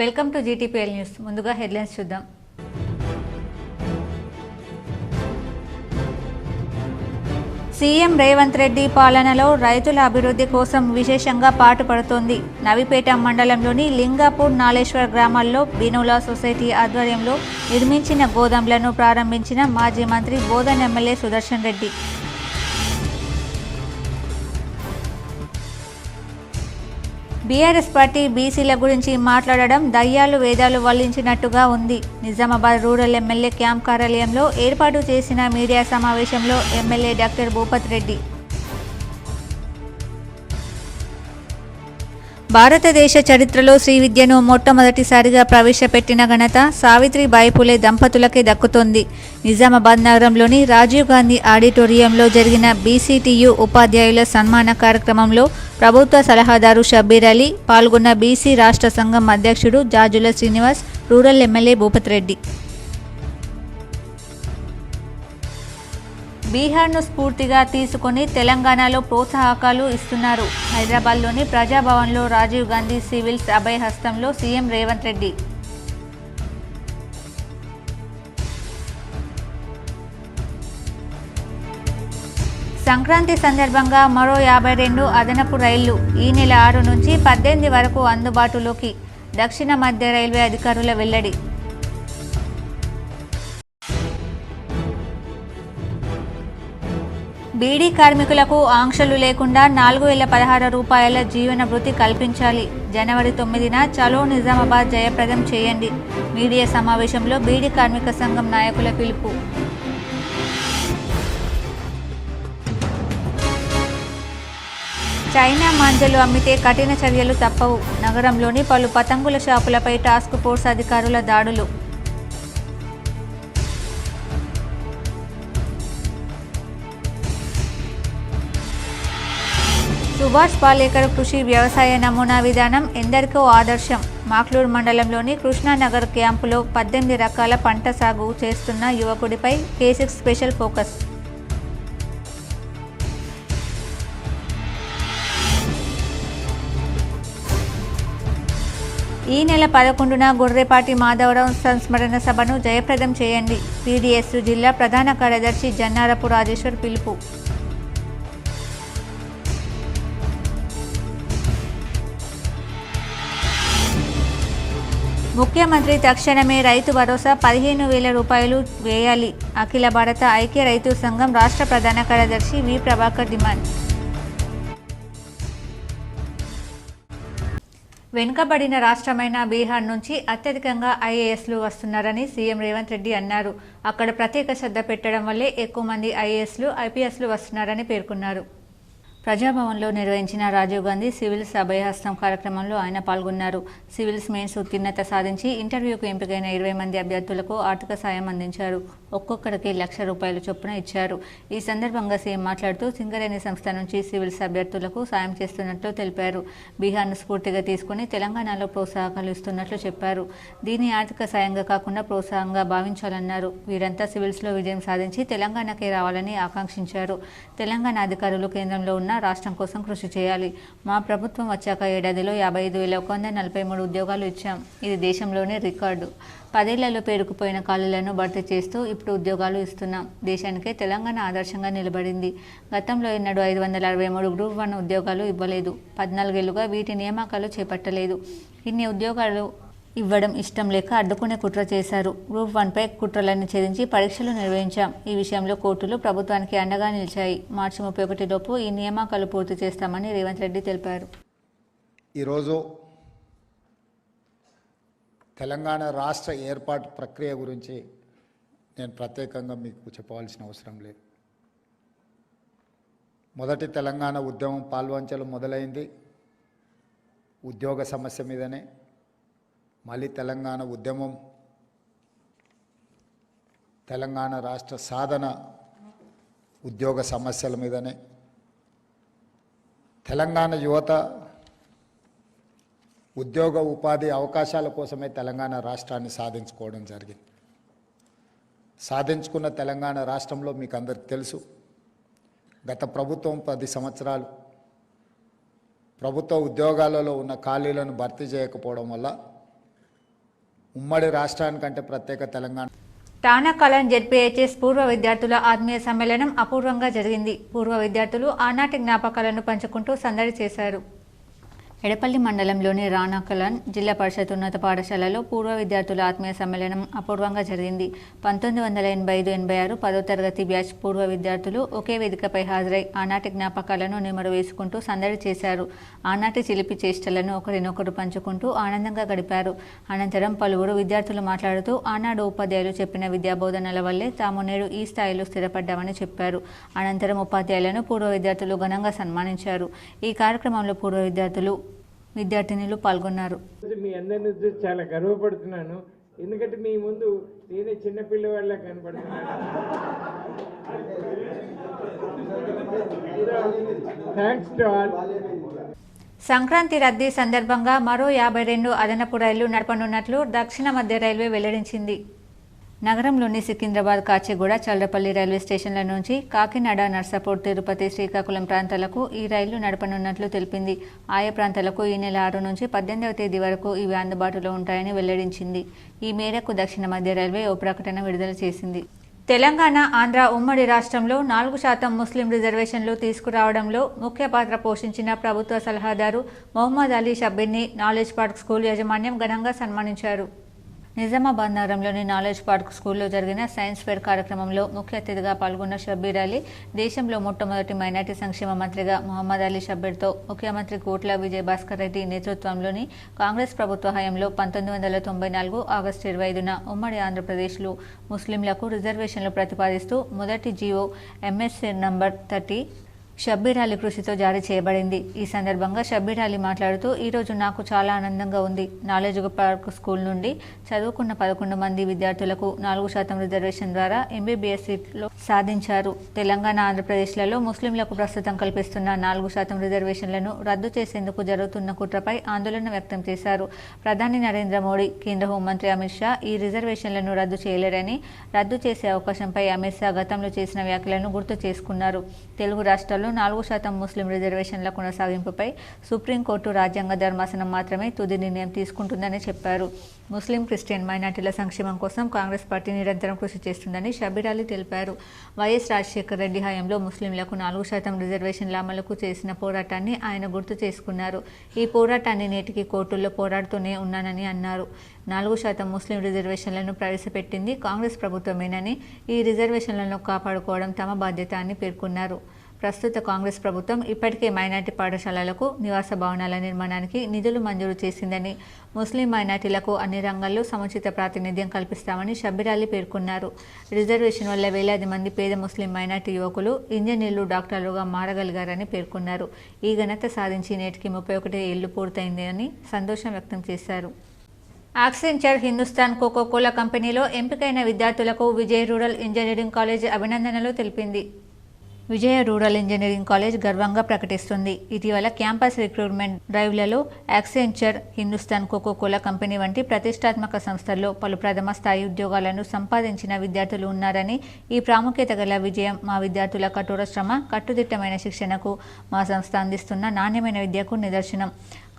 Welcome to GTPL news. ముందుగా headlines చూద్దాం. CM Revanth Reddy పాలనలో రైతుల అభివృద్ధి కోసం విశేషంగా పాటుపడుతోంది. నవిపేట మండలంలోని లింగాపూర్, నాలేశ్వర్ గ్రామాల్లో బినోలా సొసైటీ ఆధ్వర్యంలో నిర్మించిన గోదాంలను ప్రారంభించిన మాజీ మంత్రి Bodhan MLA Sudarshan Reddy. BRS party బీసీల గురించి మాట్లాడడం దయ్యాలు వేదాలు వల్లించినట్టుగా ఉంది. నిజామాబాద్ రూరల్ ఎమ్మెల్యే క్యాంప్ కార్యాలయంలో ఏర్పాటు చేసిన మీడియా సమావేశంలో ఎమ్మెల్యే డాక్టర్ భూపత్ రెడ్డి భారతదేశ చరిత్రలో శ్రీ విద్యను మొట్టమొదటిసారిగా ప్రవేశపెట్టిన ఘనత సావిత్రిబాయి పులే దంపతులకే దక్కుతోంది. నిజామాబాద్ నగరంలోని రాజీవ్ గాంధీ ఆడిటోరియంలో జరిగిన బీసీటీయూ ఉపాధ్యాయుల సన్మాన కార్యక్రమంలో ప్రభుత్వ సలహాదారు షబ్బీర్ అలీ పాల్గొన్న బీసీ రాష్ట్ర సంఘం అధ్యక్షుడు జాజుల శ్రీనివాస్, రూరల్ ఎమ్మెల్యే భూపత్ రెడ్డి. బీహార్ను స్ఫూర్తిగా తీసుకొని తెలంగాణలో ప్రోత్సాహకాలు ఇస్తున్నారు. హైదరాబాద్లోని ప్రజాభవన్లో రాజీవ్ గాంధీ సివిల్స్ అభయ హస్తంలో సీఎం రేవంత్ రెడ్డి. సంక్రాంతి సందర్భంగా మరో 52 అదనపు రైళ్లు ఈ నెల 6 నుంచి 18 వరకు అందుబాటులోకి. దక్షిణ మధ్య రైల్వే అధికారుల వెల్లడి. బీడీ కార్మికులకు ఆంక్షలు లేకుండా 4016 రూపాయల జీవన భృతి కల్పించాలి. జనవరి 9న చలో నిజామాబాద్ జయప్రదం చేయండి. మీడియా సమావేశంలో బీడీ కార్మిక సంఘం నాయకుల పిలుపు. చైనా మాంజలు అమ్మితే కఠిన చర్యలు తప్పవు. నగరంలోని పలు పతంగుల షాపులపై టాస్క్ ఫోర్స్ అధికారుల దాడులు. సుభాష్ పాలేకర్ కృషి వ్యవసాయ నమూనా విధానం ఎందరికో ఆదర్శం. మాక్లూర్ మండలంలోని కృష్ణానగర్ క్యాంపులో 18 రకాల పంట సాగు చేస్తున్న యువకుడిపై K6 స్పెషల్ ఫోకస్. ఈ నెల 11న గొర్రెపాటి మాధవరావు సంస్మరణ సభను జయప్రదం చేయండి. పీడీఎస్ జిల్లా ప్రధాన కార్యదర్శి జన్నారపు రాజేశ్వర్ పిలుపు. ముఖ్యమంత్రి తక్షణమే రైతు భరోసా 15,000 రూపాయలు వేయాలి. అఖిల భారత ఐక్య రైతు సంఘం రాష్ట్ర ప్రధాన కార్యదర్శి వి ప్రభాకర్ డిమాండ్. వెనుకబడిన రాష్ట్రమైన బీహార్ నుంచి అత్యధికంగా ఐఏఎస్లు వస్తున్నారని సీఎం రేవంత్ రెడ్డి అన్నారు. అక్కడ ప్రత్యేక శ్రద్ధ పెట్టడం వల్లే ఎక్కువ మంది ఐఏఎస్లు, ఐపీఎస్లు వస్తున్నారని పేర్కొన్నారు. ప్రజాభవన్లో నిర్వహించిన రాజీవ్ గాంధీ సివిల్స్ అభయహస్తం కార్యక్రమంలో ఆయన పాల్గొన్నారు. సివిల్స్ మెయిన్స్ ఉత్తీర్ణత సాధించి ఇంటర్వ్యూకు ఎంపికైన 20 మంది అభ్యర్థులకు ఆర్థిక సాయం అందించారు. ఒక్కొక్కరికి ₹1,00,000 చొప్పున ఇచ్చారు. ఈ సందర్భంగా సీఎం మాట్లాడుతూ సింగరేణి సంస్థ నుంచి సివిల్స్ అభ్యర్థులకు సాయం చేస్తున్నట్లు తెలిపారు. బీహార్ను స్ఫూర్తిగా తీసుకుని తెలంగాణలో ప్రోత్సాహకాలు ఇస్తున్నట్లు చెప్పారు. దీన్ని ఆర్థిక సాయంగా కాకుండా ప్రోత్సాహంగా భావించాలన్నారు. వీరంతా సివిల్స్లో విజయం సాధించి తెలంగాణకే రావాలని ఆకాంక్షించారు. తెలంగాణ అధికారులు కేంద్రంలో ఉన్న రాష్ట్రం కోసం కృషి చేయాలి. మా ప్రభుత్వం వచ్చాక ఏడాదిలో 55,143 ఉద్యోగాలు ఇచ్చాం. ఇది దేశంలోనే రికార్డు. 10 ఏళ్లలో పేరుకుపోయిన ఖాళీలను భర్తీ చేస్తూ ఇప్పుడు ఉద్యోగాలు ఇస్తున్నాం. దేశానికే తెలంగాణ ఆదర్శంగా నిలబడింది. గతంలో ఎన్నడూ 563 గ్రూప్ 1 ఉద్యోగాలు ఇవ్వలేదు. 14 ఏళ్లుగా వీటి నియామకాలు చేపట్టలేదు. ఇన్ని ఉద్యోగాలు ఇవ్వడం ఇష్టం లేక అడ్డుకునే కుట్ర చేశారు. గ్రూప్ 1పై కుట్రలన్నీ ఛేదించి పరీక్షలు నిర్వహించాం. ఈ విషయంలో కోర్టులు ప్రభుత్వానికి అండగా నిలిచాయి. మార్చి 31 లోపు ఈ నియామకాలు పూర్తి చేస్తామని రేవంత్ రెడ్డి తెలిపారు. ఈరోజు తెలంగాణ రాష్ట్ర ఏర్పాటు ప్రక్రియ గురించి నేను ప్రత్యేకంగా మీకు చెప్పవలసిన అవసరం లేదు. మొదటి తెలంగాణ ఉద్యమం పాల్వంచలు మొదలైంది ఉద్యోగ సమస్య మీదనే. మళ్ళీ తెలంగాణ ఉద్యమం తెలంగాణ రాష్ట్ర సాధన ఉద్యోగ సమస్యల మీదనే. తెలంగాణ యువత ఉద్యోగ ఉపాధి అవకాశాల కోసమే తెలంగాణ రాష్ట్రాన్ని సాధించుకోవడం జరిగింది. సాధించుకున్న తెలంగాణ రాష్ట్రంలో మీకు అందరికీ తెలుసు, గత ప్రభుత్వం 10 సంవత్సరాలు ప్రభుత్వ ఉద్యోగాలలో ఉన్న ఖాళీలను భర్తీ చేయకపోవడం వల్ల ఉమ్మడి రాష్ట్రానికంటే ప్రత్యేక తెలంగాణ తానాకలాన్ జెడ్పీహెచ్ఎస్ పూర్వ విద్యార్థుల ఆత్మీయ సమ్మేళనం అపూర్వంగా జరిగింది. పూర్వ విద్యార్థులు ఆనాటి జ్ఞాపకాలను పంచుకుంటూ సందడి చేశారు. ఎడపల్లి మండలంలోని రానాకలాన్ జిల్లా పరిషత్ ఉన్నత పాఠశాలలో పూర్వ విద్యార్థుల ఆత్మీయ సమ్మేళనం అపూర్వంగా జరిగింది. 1985-86 10వ తరగతి బ్యాచ్ పూర్వ విద్యార్థులు ఒకే వేదికపై హాజరై ఆనాటి జ్ఞాపకాలను నెమరు వేసుకుంటూ సందడి చేశారు. ఆనాటి చిలిపి చేష్టలను ఒకరినొకరు పంచుకుంటూ ఆనందంగా గడిపారు. అనంతరం పలువురు విద్యార్థులు మాట్లాడుతూ ఆనాడు ఉపాధ్యాయులు చెప్పిన విద్యాబోధనల వల్లే తాము నేడు ఈ స్థాయిలో స్థిరపడ్డామని చెప్పారు. అనంతరం ఉపాధ్యాయులను పూర్వ విద్యార్థులు ఘనంగా సన్మానించారు. ఈ కార్యక్రమంలో పూర్వ విద్యార్థినులు పాల్గొన్నారు. మీ అందరిని చూసి చాలా గర్వపడుతున్నాను. ఎందుకంటే మీ ముందు నేనే చిన్నపిల్లవాళ్ళ కనపడుతున్నాను. Thanks to all. సంక్రాంతి రద్దీ సందర్భంగా మరో 52 అదనపు రైళ్లు నడపనున్నట్లు దక్షిణ మధ్య రైల్వే వెల్లడించింది. నగరంలోని సికింద్రాబాద్, కాచిగూడ, చల్రపల్లి రైల్వే స్టేషన్ల నుంచి కాకినాడ, నర్సాపూర్, తిరుపతి, శ్రీకాకుళం ప్రాంతాలకు ఈ రైళ్లు నడపనున్నట్లు తెలిపింది. ఆయా ప్రాంతాలకు ఈ నెల 6 నుంచి 18వ తేదీ వరకు ఇవి అందుబాటులో ఉంటాయని వెల్లడించింది. ఈ మేరకు దక్షిణ మధ్య రైల్వే ఓ ప్రకటన విడుదల చేసింది. తెలంగాణ, ఆంధ్ర ఉమ్మడి రాష్ట్రంలో 4% ముస్లిం రిజర్వేషన్లు తీసుకురావడంలో ముఖ్య పాత్ర పోషించిన ప్రభుత్వ సలహాదారు మొహమ్మద్ అలీ షబ్బీర్ని నాలెడ్జ్ పార్క్ స్కూల్ యాజమాన్యం ఘనంగా సన్మానించారు. నిజామాబాద్ నగరంలోని నాలెడ్జ్ పార్క్ స్కూల్లో జరిగిన సైన్స్ ఫేర్ కార్యక్రమంలో ముఖ్య అతిథిగా పాల్గొన్న షబ్బీర్ అలీ దేశంలో మొట్టమొదటి మైనార్టీ సంక్షేమ మంత్రిగా మొహమ్మద్ అలీ షబ్బీర్తో ముఖ్యమంత్రి కోట్ల విజయభాస్కర్ రెడ్డి నేతృత్వంలోని కాంగ్రెస్ ప్రభుత్వ హయాంలో 1994 ఆగస్టు 25న ఉమ్మడి ఆంధ్రప్రదేశ్లో ముస్లింలకు రిజర్వేషన్లు ప్రతిపాదిస్తూ మొదటి GO MSc number 30 Shabbir Ali కృషితో జారీ చేయబడింది. ఈ సందర్భంగా షబ్బీర్ అలీ మాట్లాడుతూ ఈరోజు నాకు చాలా ఆనందంగా ఉంది. నాలెడ్జ్ పార్క్ స్కూల్ నుండి చదువుకున్న 11 మంది విద్యార్థులకు 4% రిజర్వేషన్ ద్వారా ఎంబీబీఎస్ సీట్లో సాధించారు. తెలంగాణ, ఆంధ్రప్రదేశ్లలో ముస్లింలకు ప్రస్తుతం కల్పిస్తున్న 4% రిజర్వేషన్లను రద్దు చేసేందుకు జరుగుతున్న కుట్రపై ఆందోళన వ్యక్తం చేశారు. ప్రధాని నరేంద్ర మోడీ, కేంద్ర హోంమంత్రి అమిత్ షా ఈ రిజర్వేషన్లను రద్దు చేయలేరని, రద్దు చేసే అవకాశంపై అమిత్ షా గతంలో చేసిన వ్యాఖ్యలను గుర్తు చేసుకున్నారు. తెలుగు రాష్ట్రాల్లో 4% ముస్లిం రిజర్వేషన్ల కొనసాగింపుపై సుప్రీంకోర్టు రాజ్యాంగ ధర్మాసనం మాత్రమే తుది నిర్ణయం తీసుకుంటుందని చెప్పారు. ముస్లిం, క్రిస్టియన్ మైనార్టీల సంక్షేమం కోసం కాంగ్రెస్ పార్టీ నిరంతరం కృషి చేస్తుందని షబ్బీర్ అలీ తెలిపారు. వైఎస్ రాజశేఖర రెడ్డి హయాంలో ముస్లింలకు 4% రిజర్వేషన్ల అమలుకు చేసిన పోరాటాన్ని ఆయన గుర్తు చేసుకున్నారు. ఈ పోరాటాన్ని నేటికి కోర్టుల్లో పోరాడుతూనే ఉన్నానని అన్నారు. 4% ముస్లిం రిజర్వేషన్లను ప్రవేశపెట్టింది కాంగ్రెస్ ప్రభుత్వమేనని, ఈ రిజర్వేషన్లను కాపాడుకోవడం తమ బాధ్యత అని పేర్కొన్నారు. ప్రస్తుత కాంగ్రెస్ ప్రభుత్వం ఇప్పటికే మైనార్టీ పాఠశాలలకు, నివాస భవనాల నిర్మాణానికి నిధులు మంజూరు చేసిందని, ముస్లిం మైనార్టీలకు అన్ని రంగాల్లో సముచిత ప్రాతినిధ్యం కల్పిస్తామని షబ్బీర్ అలీ పేర్కొన్నారు. రిజర్వేషన్ వల్ల వేలాది మంది పేద ముస్లిం మైనార్టీ యువకులు ఇంజనీర్లు, డాక్టర్లుగా మారగలిగారని పేర్కొన్నారు. ఈ ఘనత సాధించి నేటికి 31 ఏళ్లు పూర్తయిందని సంతోషం వ్యక్తం చేశారు. యాక్సెంచర్ హిందుస్థాన్ కోకోకోలా కంపెనీలో ఎంపికైన విద్యార్థులకు విజయ్ రూరల్ ఇంజనీరింగ్ కాలేజ్ అభినందనలు తెలిపింది. విజయ రూరల్ ఇంజనీరింగ్ కాలేజ్ గర్వంగా ప్రకటిస్తుంది. ఇటీవల క్యాంపస్ రిక్రూట్మెంట్ డ్రైవ్లలో యాక్సెంచర్, హిందుస్థాన్ కోకోకోలా కంపెనీ వంటి ప్రతిష్టాత్మక సంస్థల్లో పలు ప్రథమ స్థాయి ఉద్యోగాలను సంపాదించిన విద్యార్థులు ఉన్నారని, ఈ ప్రాముఖ్యత గల విజయం మా విద్యార్థుల కఠోర శ్రమ, కట్టుదిట్టమైన శిక్షణకు మా సంస్థ అందిస్తున్న నాణ్యమైన విద్యకు నిదర్శనం.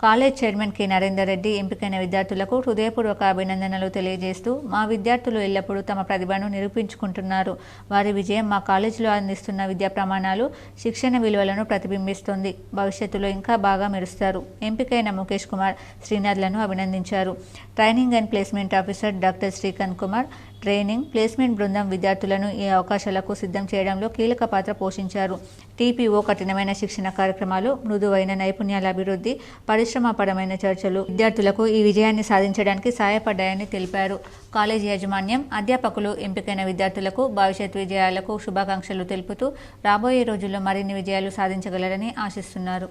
College chairman K Narender Reddy ఎంపికైన విద్యార్థులకు హృదయపూర్వక అభినందనలు తెలియజేస్తూ, మా విద్యార్థులు ఎల్లప్పుడూ తమ ప్రతిభను నిరూపించుకుంటున్నారు. వారి విజయం మా కాలేజీలో అందిస్తున్న విద్యా ప్రమాణాలు, శిక్షణ విలువలను ప్రతిబింబిస్తోంది. భవిష్యత్తులో ఇంకా బాగా మెరుస్తారు. ఎంపికైన ముఖేష్ కుమార్, శ్రీనాథ్లను అభినందించారు. Training and placement officer doctor Srikanth Kumar, training, placement బృందం విద్యార్థులను ఈ అవకాశాలకు సిద్ధం చేయడంలో కీలక పాత్ర పోషించారు. టీపీఓ కఠినమైన శిక్షణ కార్యక్రమాలు, మృదువైన నైపుణ్యాల అభివృద్ధి, పరిశ్రమపరమైన చర్చలు విద్యార్థులకు ఈ విజయాన్ని సాధించడానికి సహాయపడ్డాయని తెలిపారు. కాలేజీ యాజమాన్యం, అధ్యాపకులు ఎంపికైన విద్యార్థులకు భవిష్యత్ విజయాలకు శుభాకాంక్షలు తెలుపుతూ రాబోయే రోజుల్లో మరిన్ని విజయాలు సాధించగలరని ఆశిస్తున్నారు.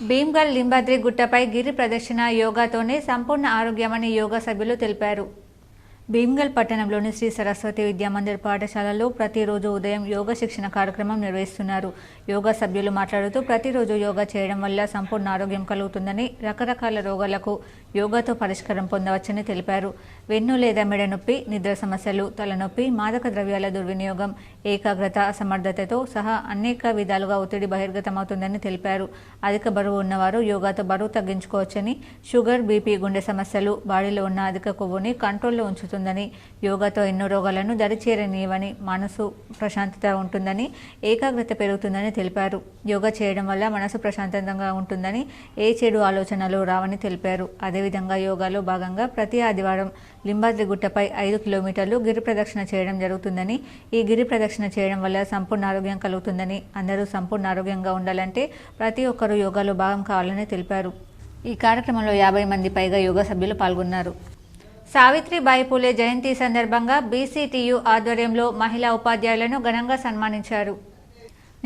భీమ్గల్ లింబాద్రి గుట్టపై గిరి ప్రదక్షిణ యోగాతోనే సంపూర్ణ ఆరోగ్యమని యోగా సభ్యులు తెలిపారు. భీమ్గల్ పట్టణంలోని శ్రీ సరస్వతి విద్యామందిర్ పాఠశాలలో ప్రతిరోజు ఉదయం యోగా శిక్షణ కార్యక్రమం నిర్వహిస్తున్నారు. యోగా సభ్యులు మాట్లాడుతూ ప్రతిరోజు యోగా చేయడం వల్ల సంపూర్ణ ఆరోగ్యం కలుగుతుందని, రకరకాల రోగాలకు యోగాతో పరిష్కారం పొందవచ్చని తెలిపారు. వెన్ను లేదా మెడ నొప్పి, నిద్ర సమస్యలు, తలనొప్పి, మాదక ద్రవ్యాల దుర్వినియోగం, ఏకాగ్రత అసమర్థతతో సహా అనేక విధాలుగా ఒత్తిడి బహిర్గతమవుతుందని తెలిపారు. అధిక బరువు ఉన్నవారు యోగాతో బరువు తగ్గించుకోవచ్చని, షుగర్, బీపీ, గుండె సమస్యలు, బాడీలో ఉన్న అధిక కొవ్వుని కంట్రోల్లో ఉంచుతుందని, యోగాతో ఎన్నో రోగాలను దరిచేరనీయవని, మనసు ప్రశాంతత ఉంటుందని, ఏకాగ్రత పెరుగుతుందని తెలిపారు. యోగా చేయడం వల్ల మనసు ప్రశాంతంగా ఉంటుందని, ఏ చెడు ఆలోచనలు రావని తెలిపారు. అదేవిధంగా యోగాలో భాగంగా ప్రతి ఆదివారం లింబాద్రి గుట్టపై 5 కిలోమీటర్లు గిరి ప్రదక్షిణ చేయడం జరుగుతుందని, ఈ గిరి ప్రదక్షిణ చేయడం వల్ల సంపూర్ణ ఆరోగ్యం కలుగుతుందని, అందరూ సంపూర్ణ ఆరోగ్యంగా ఉండాలంటే ప్రతి ఒక్కరూ యోగాలో భాగం కావాలని తెలిపారు. ఈ కార్యక్రమంలో 50 మంది పైగా యోగా సభ్యులు పాల్గొన్నారు. సావిత్రిబాయి పూలే జయంతి సందర్భంగా బీసీటీయూ ఆధ్వర్యంలో మహిళా ఉపాధ్యాయులను ఘనంగా సన్మానించారు.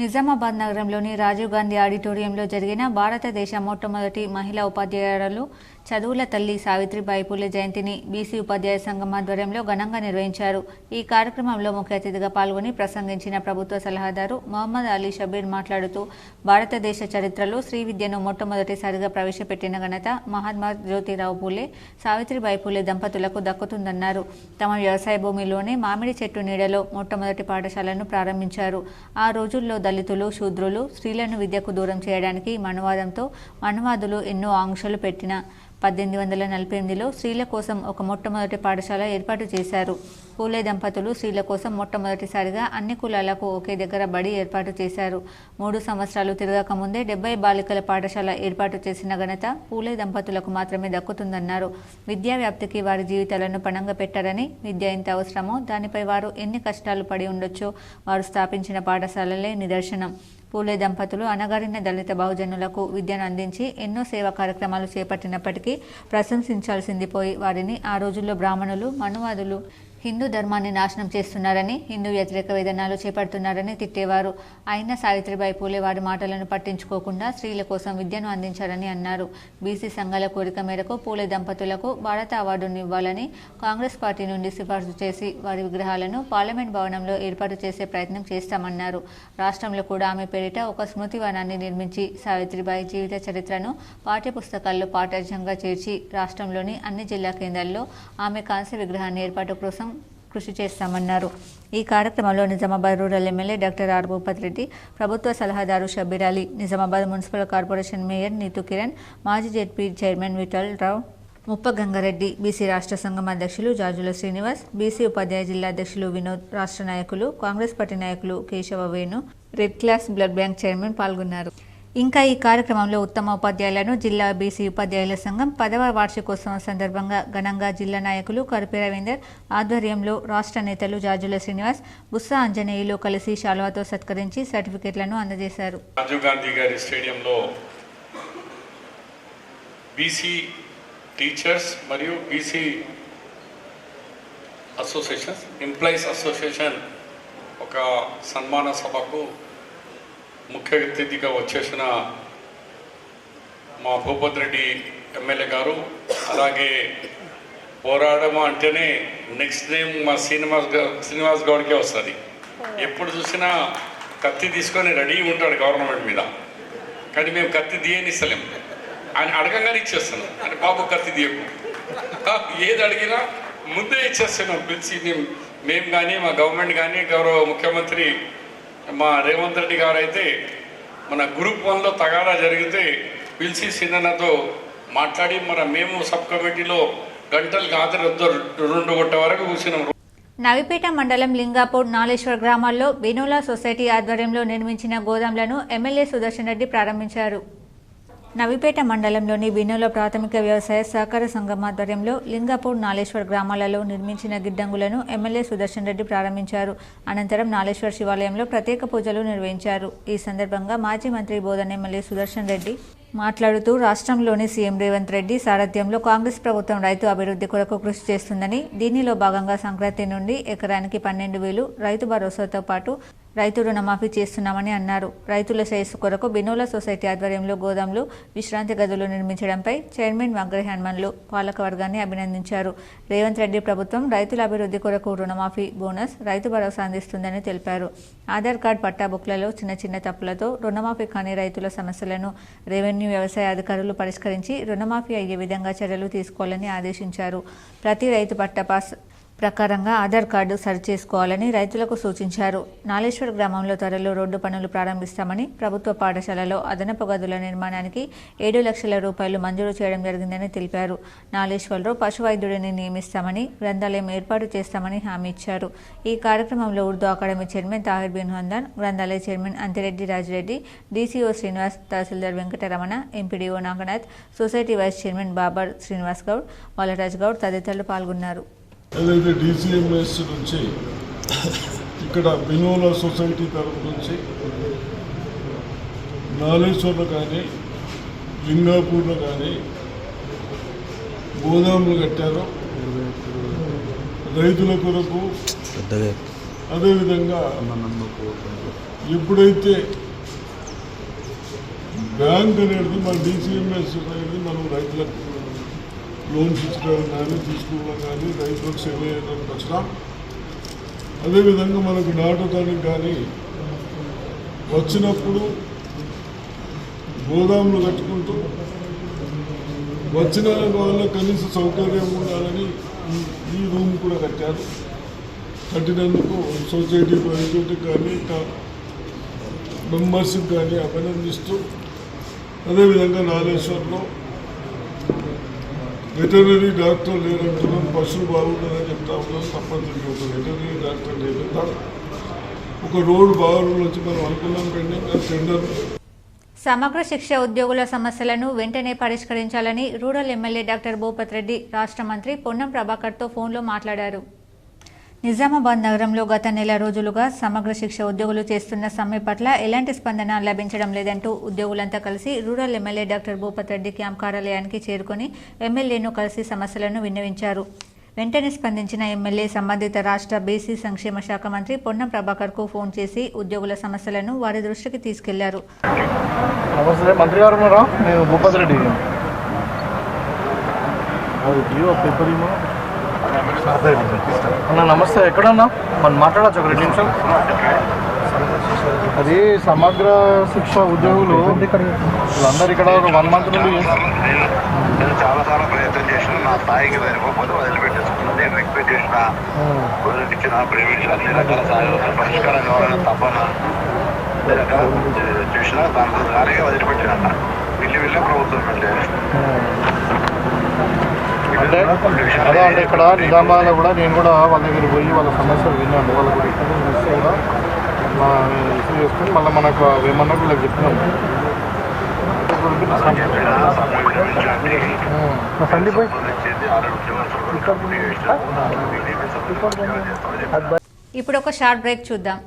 నిజామాబాద్ నగరంలోని రాజీవ్ గాంధీ ఆడిటోరియంలో జరిగిన భారతదేశ మొట్టమొదటి మహిళా ఉపాధ్యాయురాలు చదువుల తల్లి సావిత్రిబాయి పూలే జయంతిని బీసీ ఉపాధ్యాయ సంఘం ఆధ్వర్యంలో ఘనంగా నిర్వహించారు. ఈ కార్యక్రమంలో ముఖ్య అతిథిగా పాల్గొని ప్రసంగించిన ప్రభుత్వ సలహాదారు మొహమ్మద్ అలీ షబీర్ మాట్లాడుతూ, భారతదేశ చరిత్రలో స్త్రీ విద్యను మొట్టమొదటిసారిగా ప్రవేశపెట్టిన ఘనత మహాత్మా జ్యోతిరావు పూలే, సావిత్రిబాయి పూలే దంపతులకు దక్కుతుందన్నారు. తమ వ్యవసాయ భూమిలోనే మామిడి చెట్టు నీడలో మొట్టమొదటి పాఠశాలను ప్రారంభించారు. ఆ రోజుల్లో దళితులు, శూద్రులు, స్త్రీలను విద్యకు దూరం చేయడానికి మనువాదులు ఎన్నో ఆంక్షలు పెట్టిన 1848లో స్త్రీల కోసం ఒక మొట్టమొదటి పాఠశాల ఏర్పాటు చేశారు. పూలే దంపతులు స్త్రీల కోసం మొట్టమొదటిసారిగా అన్ని కులాలకు ఒకే దగ్గర బడి ఏర్పాటు చేశారు. 3 సంవత్సరాలు తిరగకముందే 70 బాలికల పాఠశాల ఏర్పాటు చేసిన ఘనత పూలే దంపతులకు మాత్రమే దక్కుతుందన్నారు. విద్యా వ్యాప్తికి వారి జీవితాలను పణంగా పెట్టారని, విద్య ఎంత అవసరమో దానిపై వారు ఎన్ని కష్టాలు పడి ఉండొచ్చో వారు స్థాపించిన పాఠశాలలే నిదర్శనం. పూలే దంపతులు అణగారిన దళిత బహుజనులకు విద్యను అందించి ఎన్నో సేవా కార్యక్రమాలు చేపట్టినప్పటికీ ప్రశంసించాల్సింది పోయి వారిని ఆ రోజుల్లో బ్రాహ్మణులు, మనువాదులు హిందూ ధర్మాన్ని నాశనం చేస్తున్నారని, హిందూ వ్యతిరేక విధానాలు చేపడుతున్నారని తిట్టేవారు. అయినా సావిత్రిబాయి పూలే వారి మాటలను పట్టించుకోకుండా స్త్రీల కోసం విద్యను అందించారని అన్నారు. బీసీ సంఘాల కోరిక మేరకు పూలే దంపతులకు భారత అవార్డును ఇవ్వాలని కాంగ్రెస్ పార్టీ నుండి సిఫార్సు చేసి వారి విగ్రహాలను పార్లమెంట్ భవనంలో ఏర్పాటు చేసే ప్రయత్నం చేస్తామన్నారు. రాష్ట్రంలో కూడా ఆమె పేరిట ఒక స్మృతి వనాన్ని నిర్మించి సావిత్రిబాయి జీవిత చరిత్రను పాఠ్యపుస్తకాల్లో పాఠ్యాంశంగా చేర్చి రాష్ట్రంలోని అన్ని జిల్లా కేంద్రాల్లో ఆమె కాంస్య విగ్రహాన్ని ఏర్పాటు కోసం కృషి చేస్తామన్నారు. ఈ కార్యక్రమంలో Nizamabad rural MLA doctor R Bhupath Reddy, ప్రభుత్వ సలహాదారు Shabbir Ali, Nizamabad municipal corporation mayor Neetu Kiran, మాజీ జెడ్పీ చైర్మన్ విఠల్ రావు, ముప్ప గంగారెడ్డి, బీసీ రాష్ట్ర సంఘం అధ్యక్షులు జాజుల శ్రీనివాస్, బీసీ ఉపాధ్యాయ జిల్లా అధ్యక్షులు వినోద్, రాష్ట్ర నాయకులు, కాంగ్రెస్ పార్టీ నాయకులు Keshava Venu, red class blood bank chairman పాల్గొన్నారు. ఇంకా ఈ కార్యక్రమంలో ఉత్తమ ఉపాధ్యాయులను జిల్లా బీసీ ఉపాధ్యాయుల సంఘం 10వ వార్షికోత్సవం సందర్భంగా ఘనంగా జిల్లా నాయకులు కరుపే రవీందర్ ఆధ్వర్యంలో రాష్ట్ర నేతలు జాజుల శ్రీనివాస్, బుస్సా ఆంజనేయులు కలిసి శాలువాతో సత్కరించి సర్టిఫికెట్లను అందజేశారు. రాజీవ్ గాంధీ గారి స్టేడియంలో బీసీ టీచర్స్ మరియు బీసీ అసోసియేషన్, ఎంప్లాయీస్ అసోసియేషన్ ఒక సన్మాన సభకు ముఖ్య అతిథిగా వచ్చేసిన మా భూపత్ రెడ్డి ఎమ్మెల్యే గారు, అలాగే పోరాడము అంటేనే నెక్స్ట్ నేమ్ మా శ్రీనివాస్ గౌడ్కే వస్తుంది. ఎప్పుడు చూసినా కత్తి తీసుకొని రెడీ ఉంటాడు గవర్నమెంట్ మీద, కానీ మేము కత్తి తీయనిస్తలేం. ఆయన అడగంగానే ఇచ్చేస్తున్నాం. అంటే బాబు కత్తి తీయకు, ఏది అడిగినా ముందే ఇచ్చేస్తున్నాం పిలిచి. మేము కానీ మా గవర్నమెంట్ కానీ గౌరవ ముఖ్యమంత్రి మా రేవంత్ రెడ్డి గారు అయితే మన గ్రూప్ 1లో తగాదా జరిగితే పిలిచి సిన్నతో మాట్లాడి మేము సబ్ కమిటీలో గంటలు కాదు 2 గంటల వరకు కూర్చున్నాం. నవిపేట మండలం లింగాపూర్, నాలేశ్వర్ గ్రామాల్లో బినోలా సొసైటీ ఆధ్వర్యంలో నిర్మించిన గోదాంలను ఎమ్మెల్యే సుదర్శన్ రెడ్డి ప్రారంభించారు. నవిపేట మండలంలోని బినోలా ప్రాథమిక వ్యవసాయ సహకార సంఘం ఆధ్వర్యంలో లింగాపూర్, నాలేశ్వర్ గ్రామాలలో నిర్మించిన గిడ్డంగులను ఎమ్మెల్యే సుదర్శన్ రెడ్డి ప్రారంభించారు. అనంతరం నాలేశ్వర్ శివాలయంలో ప్రత్యేక పూజలు నిర్వహించారు. ఈ సందర్భంగా మాజీ మంత్రి బోధన్ ఎమ్మెల్యే సుదర్శన్ రెడ్డి మాట్లాడుతూ, రాష్ట్రంలోని సీఎం రేవంత్ రెడ్డి సారథ్యంలో కాంగ్రెస్ ప్రభుత్వం రైతు అభివృద్ధి కొరకు కృషి చేస్తుందని, దీనిలో భాగంగా సంక్రాంతి నుండి ఎకరానికి 12,000 రైతు భరోసాతో పాటు రైతు రుణమాఫీ చేస్తున్నామని అన్నారు. రైతుల శ్రేయస్సు కొరకు బినోల సొసైటీ ఆధ్వర్యంలో గోదాంలు, విశ్రాంతి గదులు నిర్మించడంపై చైర్మన్ వంగరి హనుమన్లు పాలకవర్గాన్ని అభినందించారు. రేవంత్ రెడ్డి ప్రభుత్వం రైతుల అభివృద్ధి కొరకు రుణమాఫీ, బోనస్, రైతు భరోసా అందిస్తుందని తెలిపారు. ఆధార్ కార్డు పట్టా బుక్లలో చిన్న చిన్న తప్పులతో రుణమాఫీ కాని రైతుల సమస్యలను రెవెన్యూ, వ్యవసాయ అధికారులు పరిష్కరించి రుణమాఫీ అయ్యే విధంగా చర్యలు తీసుకోవాలని ఆదేశించారు. ప్రతి రైతు పట్టా పాస్ ప్రకారంగా ఆధార్ కార్డు సరిచేసుకోవాలని రైతులకు సూచించారు. నాలేశ్వర్ గ్రామంలో త్వరలో రోడ్డు పనులు ప్రారంభిస్తామని, ప్రభుత్వ పాఠశాలలో అదనపు గదుల నిర్మాణానికి 7 లక్షల రూపాయలు మంజూరు చేయడం జరిగిందని తెలిపారు. నాలేశ్వర్లో పశు వైద్యుడిని నియమిస్తామని, గ్రంథాలయం ఏర్పాటు చేస్తామని హామీ ఇచ్చారు. ఈ కార్యక్రమంలో ఉర్దూ అకాడమీ చైర్మన్ తాహిర్ బిన్ హందాన్, గ్రంథాలయ చైర్మన్ అంతిరెడ్డి రాజిరెడ్డి, డీసీఓ శ్రీనివాస్, తహసీల్దార్ Venkataramana, MPDO Naganath, society vice chairman Babar Srinivas Goud, Balaraj Goud తదితరులు పాల్గొన్నారు. ఏదైతే DCMS నుంచి ఇక్కడ బినోల సొసైటీ తరఫు నుంచి నాలేశ్వర్లో కానీ, లింగాపూర్లో కానీ గోదాములు కట్టారో రైతుల కొరకు, అదేవిధంగా ఎప్పుడైతే బ్యాంక్ అనేది మన DCMS అనేది మనం రైతులకు లోన్స్ ఇచ్చడం కానీ, తీసుకోవడం కానీ, రైతులకు సేవ చేయడానికి వచ్చినా, అదేవిధంగా మనకు నాటకానికి కానీ వచ్చినప్పుడు గోదాములు కట్టుకుంటూ వచ్చిన వాళ్ళ కనీస సౌకర్యం ఉండాలని ఈ రూమ్ కూడా కట్టారు. కట్టినందుకు సొసైటీ ప్రెసిడెంట్కి కానీ, మెంబర్స్కి కానీ అభినందిస్తూ, అదేవిధంగా నాలేశ్వర్లో వెటర్నరీ డాక్టర్ లేదంటున్నాం, పశువు బాగుంటుందని చెప్తా ఉన్నాం. తప్పనిసరిగా ఒక వెటర్నరీ డాక్టర్ లేదంటాం. ఒక రోడ్డు బాగుండు వచ్చి మనం అనుకున్నాం పెండింగ్ టెండర్. సమగ్ర శిక్ష ఉద్యోగుల సమస్యలను వెంటనే పరిష్కరించాలని rural MLA doctor Bhupath Reddy రాష్ట్ర మంత్రి పొన్నం ప్రభాకర్తో ఫోన్లో మాట్లాడారు. నిజామాబాద్ నగరంలో గత నెల రోజులుగా సమగ్ర శిక్ష ఉద్యోగులు చేస్తున్న సమ్మె పట్ల ఎలాంటి స్పందన లభించడం లేదంటూ ఉద్యోగులంతా కలిసి rural MLA doctor Bhupath Reddy camp కార్యాలయానికి చేరుకుని ఎమ్మెల్యేను కలిసి సమస్యలను విన్నవించారు. వెంటనే స్పందించిన ఎమ్మెల్యే సంబంధిత రాష్ట్ర బీసీ సంక్షేమ శాఖ మంత్రి పొన్నం ప్రభాకర్కు ఫోన్ చేసి ఉద్యోగుల సమస్యలను వారి దృష్టికి తీసుకెళ్లారు. మంత్రి గారు ఉన్నారా? నేను భూపత్ రెడ్డి. అన్న నమస్తే, ఎక్కడన్నా మనం మాట్లాడచ్చు ఒక 2 నిమిషాలు? అది సమగ్ర శిక్ష ఉద్యోగులు వీళ్ళందరూ ఇక్కడ ఒక 1 మంత్ నుండి నేను చాలాసార్లు ప్రయత్నం చేసిన, నా స్థాయికి సరిపోతే వదిలిపెట్టేసుకున్నాను. నేను రిక్వెస్ట్ చేసిన, ఇచ్చిన ప్రైవేట్ అన్ని రకాల సహాయాలు పరిష్కారం కావాలని తప్పన చూసిన దాంట్లో దానిగా వదిలిపెట్టిన వెళ్ళి ప్రభుత్వం అంటే అదే అంటే ఇక్కడ నిజామాబాద్లో కూడా నేను కూడా వాళ్ళ దగ్గర పోయి వాళ్ళ సమస్యలు విన్నాను. వాళ్ళకు మిస్ అయినా రిసీవ్ చేసుకుని మళ్ళీ మనకు ఏమన్నా వీళ్ళకి చెప్పినాము. ఇప్పుడు ఒక షార్ట్ బ్రేక్ చూద్దాం.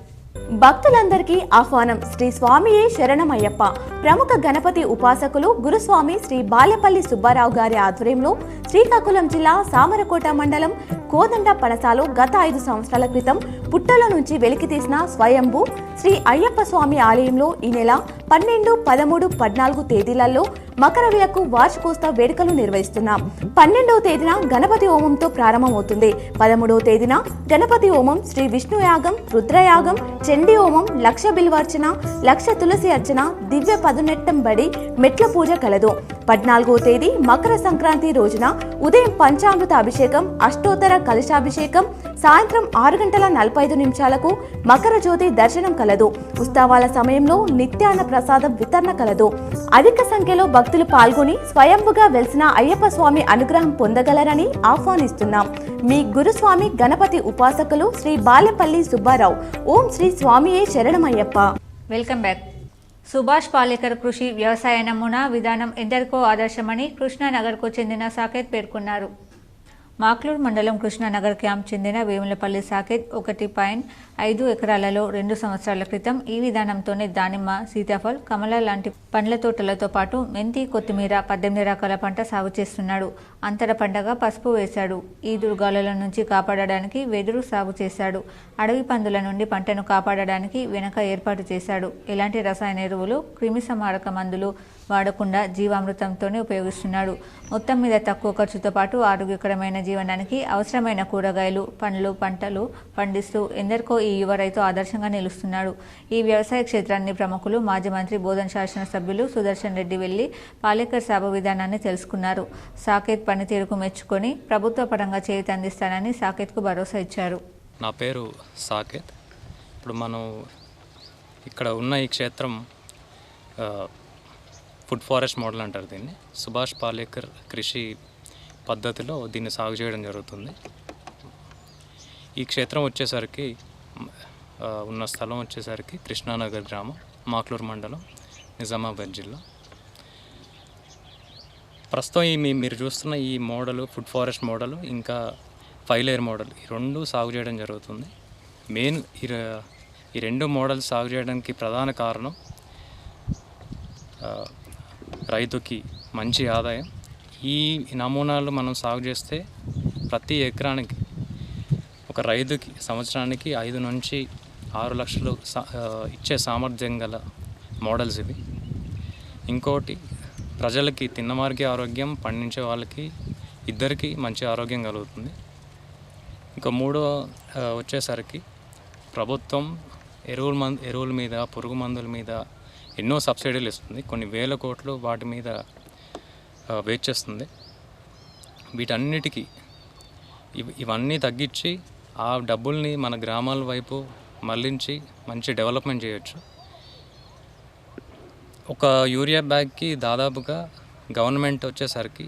భక్తులందరికీ ఆహ్వానం. శ్రీ స్వామియే శరణమయ్యప్ప. ప్రముఖ గణపతి ఉపాసకులు గురుస్వామి శ్రీ బాలెపల్లి సుబ్బారావు గారి ఆధ్వర్యంలో శ్రీకాకుళం జిల్లా సామరకోట మండలం కోదండ పనసాలో గత 5 సంవత్సరాల క్రితం పుట్టల నుంచి వెలికితీసిన స్వయంభూ శ్రీ అయ్యప్ప స్వామి ఆలయంలో ఈ నెల 12, 13, 14 తేదీలలో మకర విలకు వార్షికోత్సవ వేడుకలు నిర్వహిస్తున్నాం. 12వ తేదీన గణపతి హోమంతో ప్రారంభమవుతుంది. 13వ తేదీన గణపతి హోమం, శ్రీ విష్ణు యాగం, రుద్రయాగం, చండీ హోమం, లక్ష బిల్వార్చన, లక్ష తులసి అర్చన, దివ్య పదునెట్టం బడి, మెట్ల పూజ కలదు. 14వ తేదీ మకర సంక్రాంతి రోజున ఉదయం పంచామృత అభిషేకం, అష్టోత్తర కలశాభిషేకం, సాయంత్రం 6:45 మకర జ్యోతి దర్శనం కలదు. ఉత్సవాల సమయంలో నిత్యాన్న ప్రసాదం వితరణ కలదు. అధిక సంఖ్యలో భక్తులు పాల్గొని స్వయంభుగా వెలిసిన అయ్యప్ప స్వామి అనుగ్రహం పొందగలరని ఆహ్వానిస్తున్నాం. మీ గురుస్వామి గణపతి ఉపాసకులు శ్రీ బాలెపల్లి సుబ్బారావు. ఓం శ్రీ స్వామియే శరణమయ్యప్ప. Welcome back. సుభాష్ పాలేకర్ కృషి వ్యవసాయ నమూనా విధానం ఎందరికో ఆదర్శమని కృష్ణానగర్కు చెందిన సాకేత్ పేర్కొన్నారు. మాక్లూర్ మండలం కృష్ణానగర్ క్యాంప్ చెందిన వేములపల్లి సాకేత్ 1.5 ఎకరాలలో 2 సంవత్సరాల క్రితం ఈ విధానంతోనే దానిమ్మ, సీతాఫల్, కమల లాంటి పండ్ల తోటలతో పాటు మెంతి, కొత్తిమీర 18 రకాల పంట సాగు చేస్తున్నాడు. అంతర పంటగా పసుపు వేశాడు. ఈ దుర్గాల నుంచి కాపాడడానికి వెదురు సాగు చేశాడు. అడవి పందుల నుండి పంటను కాపాడడానికి వెనక ఏర్పాటు చేశాడు. ఎలాంటి రసాయన ఎరువులు, క్రిమి సంహారక మందులు వాడకుండా జీవామృతంతోనే ఉపయోగిస్తున్నాడు. మొత్తం మీద తక్కువ ఖర్చుతో పాటు ఆరోగ్యకరమైన జీవనానికి అవసరమైన కూరగాయలు, పండ్లు, పంటలు పండిస్తూ ఎందరికో ఈ యువ రైతు ఆదర్శంగా నిలుస్తున్నాడు. ఈ వ్యవసాయ క్షేత్రాన్ని ప్రముఖులు మాజీ మంత్రి బోధన్ శాసనసభ్యులు సుదర్శన్ రెడ్డి వెళ్లి పాలేకర్ సాగు విధానాన్ని తెలుసుకున్నారు. సాకేత్ పనితీరుకు మెచ్చుకొని ప్రభుత్వ పరంగా చేయూత అందిస్తానని సాకేత్కు భరోసా ఇచ్చారు. నా పేరు సాకేత్. ఇప్పుడు మనం ఇక్కడ ఉన్న ఈ క్షేత్రం ఫుడ్ ఫారెస్ట్ మోడల్ అంటారు దీన్ని. సుభాష్ పాలేకర్ కృషి పద్ధతిలో దీన్ని సాగు చేయడం జరుగుతుంది. ఈ క్షేత్రం వచ్చేసరికి ఉన్న స్థలం వచ్చేసరికి కృష్ణానగర్ గ్రామం, మాక్లూర్ మండలం, నిజామాబాద్ జిల్లా. ప్రస్తుతం మీరు చూస్తున్న ఈ మోడల్ ఫుడ్ ఫారెస్ట్ మోడల్ ఇంకా 5 లేయర్ మోడల్ ఈ 2 సాగు చేయడం జరుగుతుంది. మెయిన్ ఈ 2 మోడల్ సాగు చేయడానికి ప్రధాన కారణం రైతుకి మంచి ఆదాయం. ఈ నమూనాలు మనం సాగు చేస్తే ప్రతి ఎకరానికి ఒక రైతుకి సంవత్సరానికి 5 నుంచి 6 లక్షలు ఇచ్చే సామర్థ్యం గల మోడల్స్ ఇవి. ఇంకోటి ప్రజలకి తిన్నవారికి ఆరోగ్యం, పండించే వాళ్ళకి ఇద్దరికి మంచి ఆరోగ్యం కలుగుతుంది. ఇంకా మూడో వచ్చేసరికి ప్రభుత్వం ఎరువుల మీద, పురుగు మందుల మీద ఎన్నో సబ్సిడీలు ఇస్తుంది. కొన్ని వేల కోట్లు వాటి మీద వేచేస్తుంది. వీటన్నిటికీ ఇవన్నీ తగ్గించి ఆ డబ్బుల్ని మన గ్రామాల వైపు మళ్లించి మంచి డెవలప్మెంట్ చేయొచ్చు. ఒక యూరియా బ్యాగ్కి దాదాపుగా గవర్నమెంట్ వచ్చేసరికి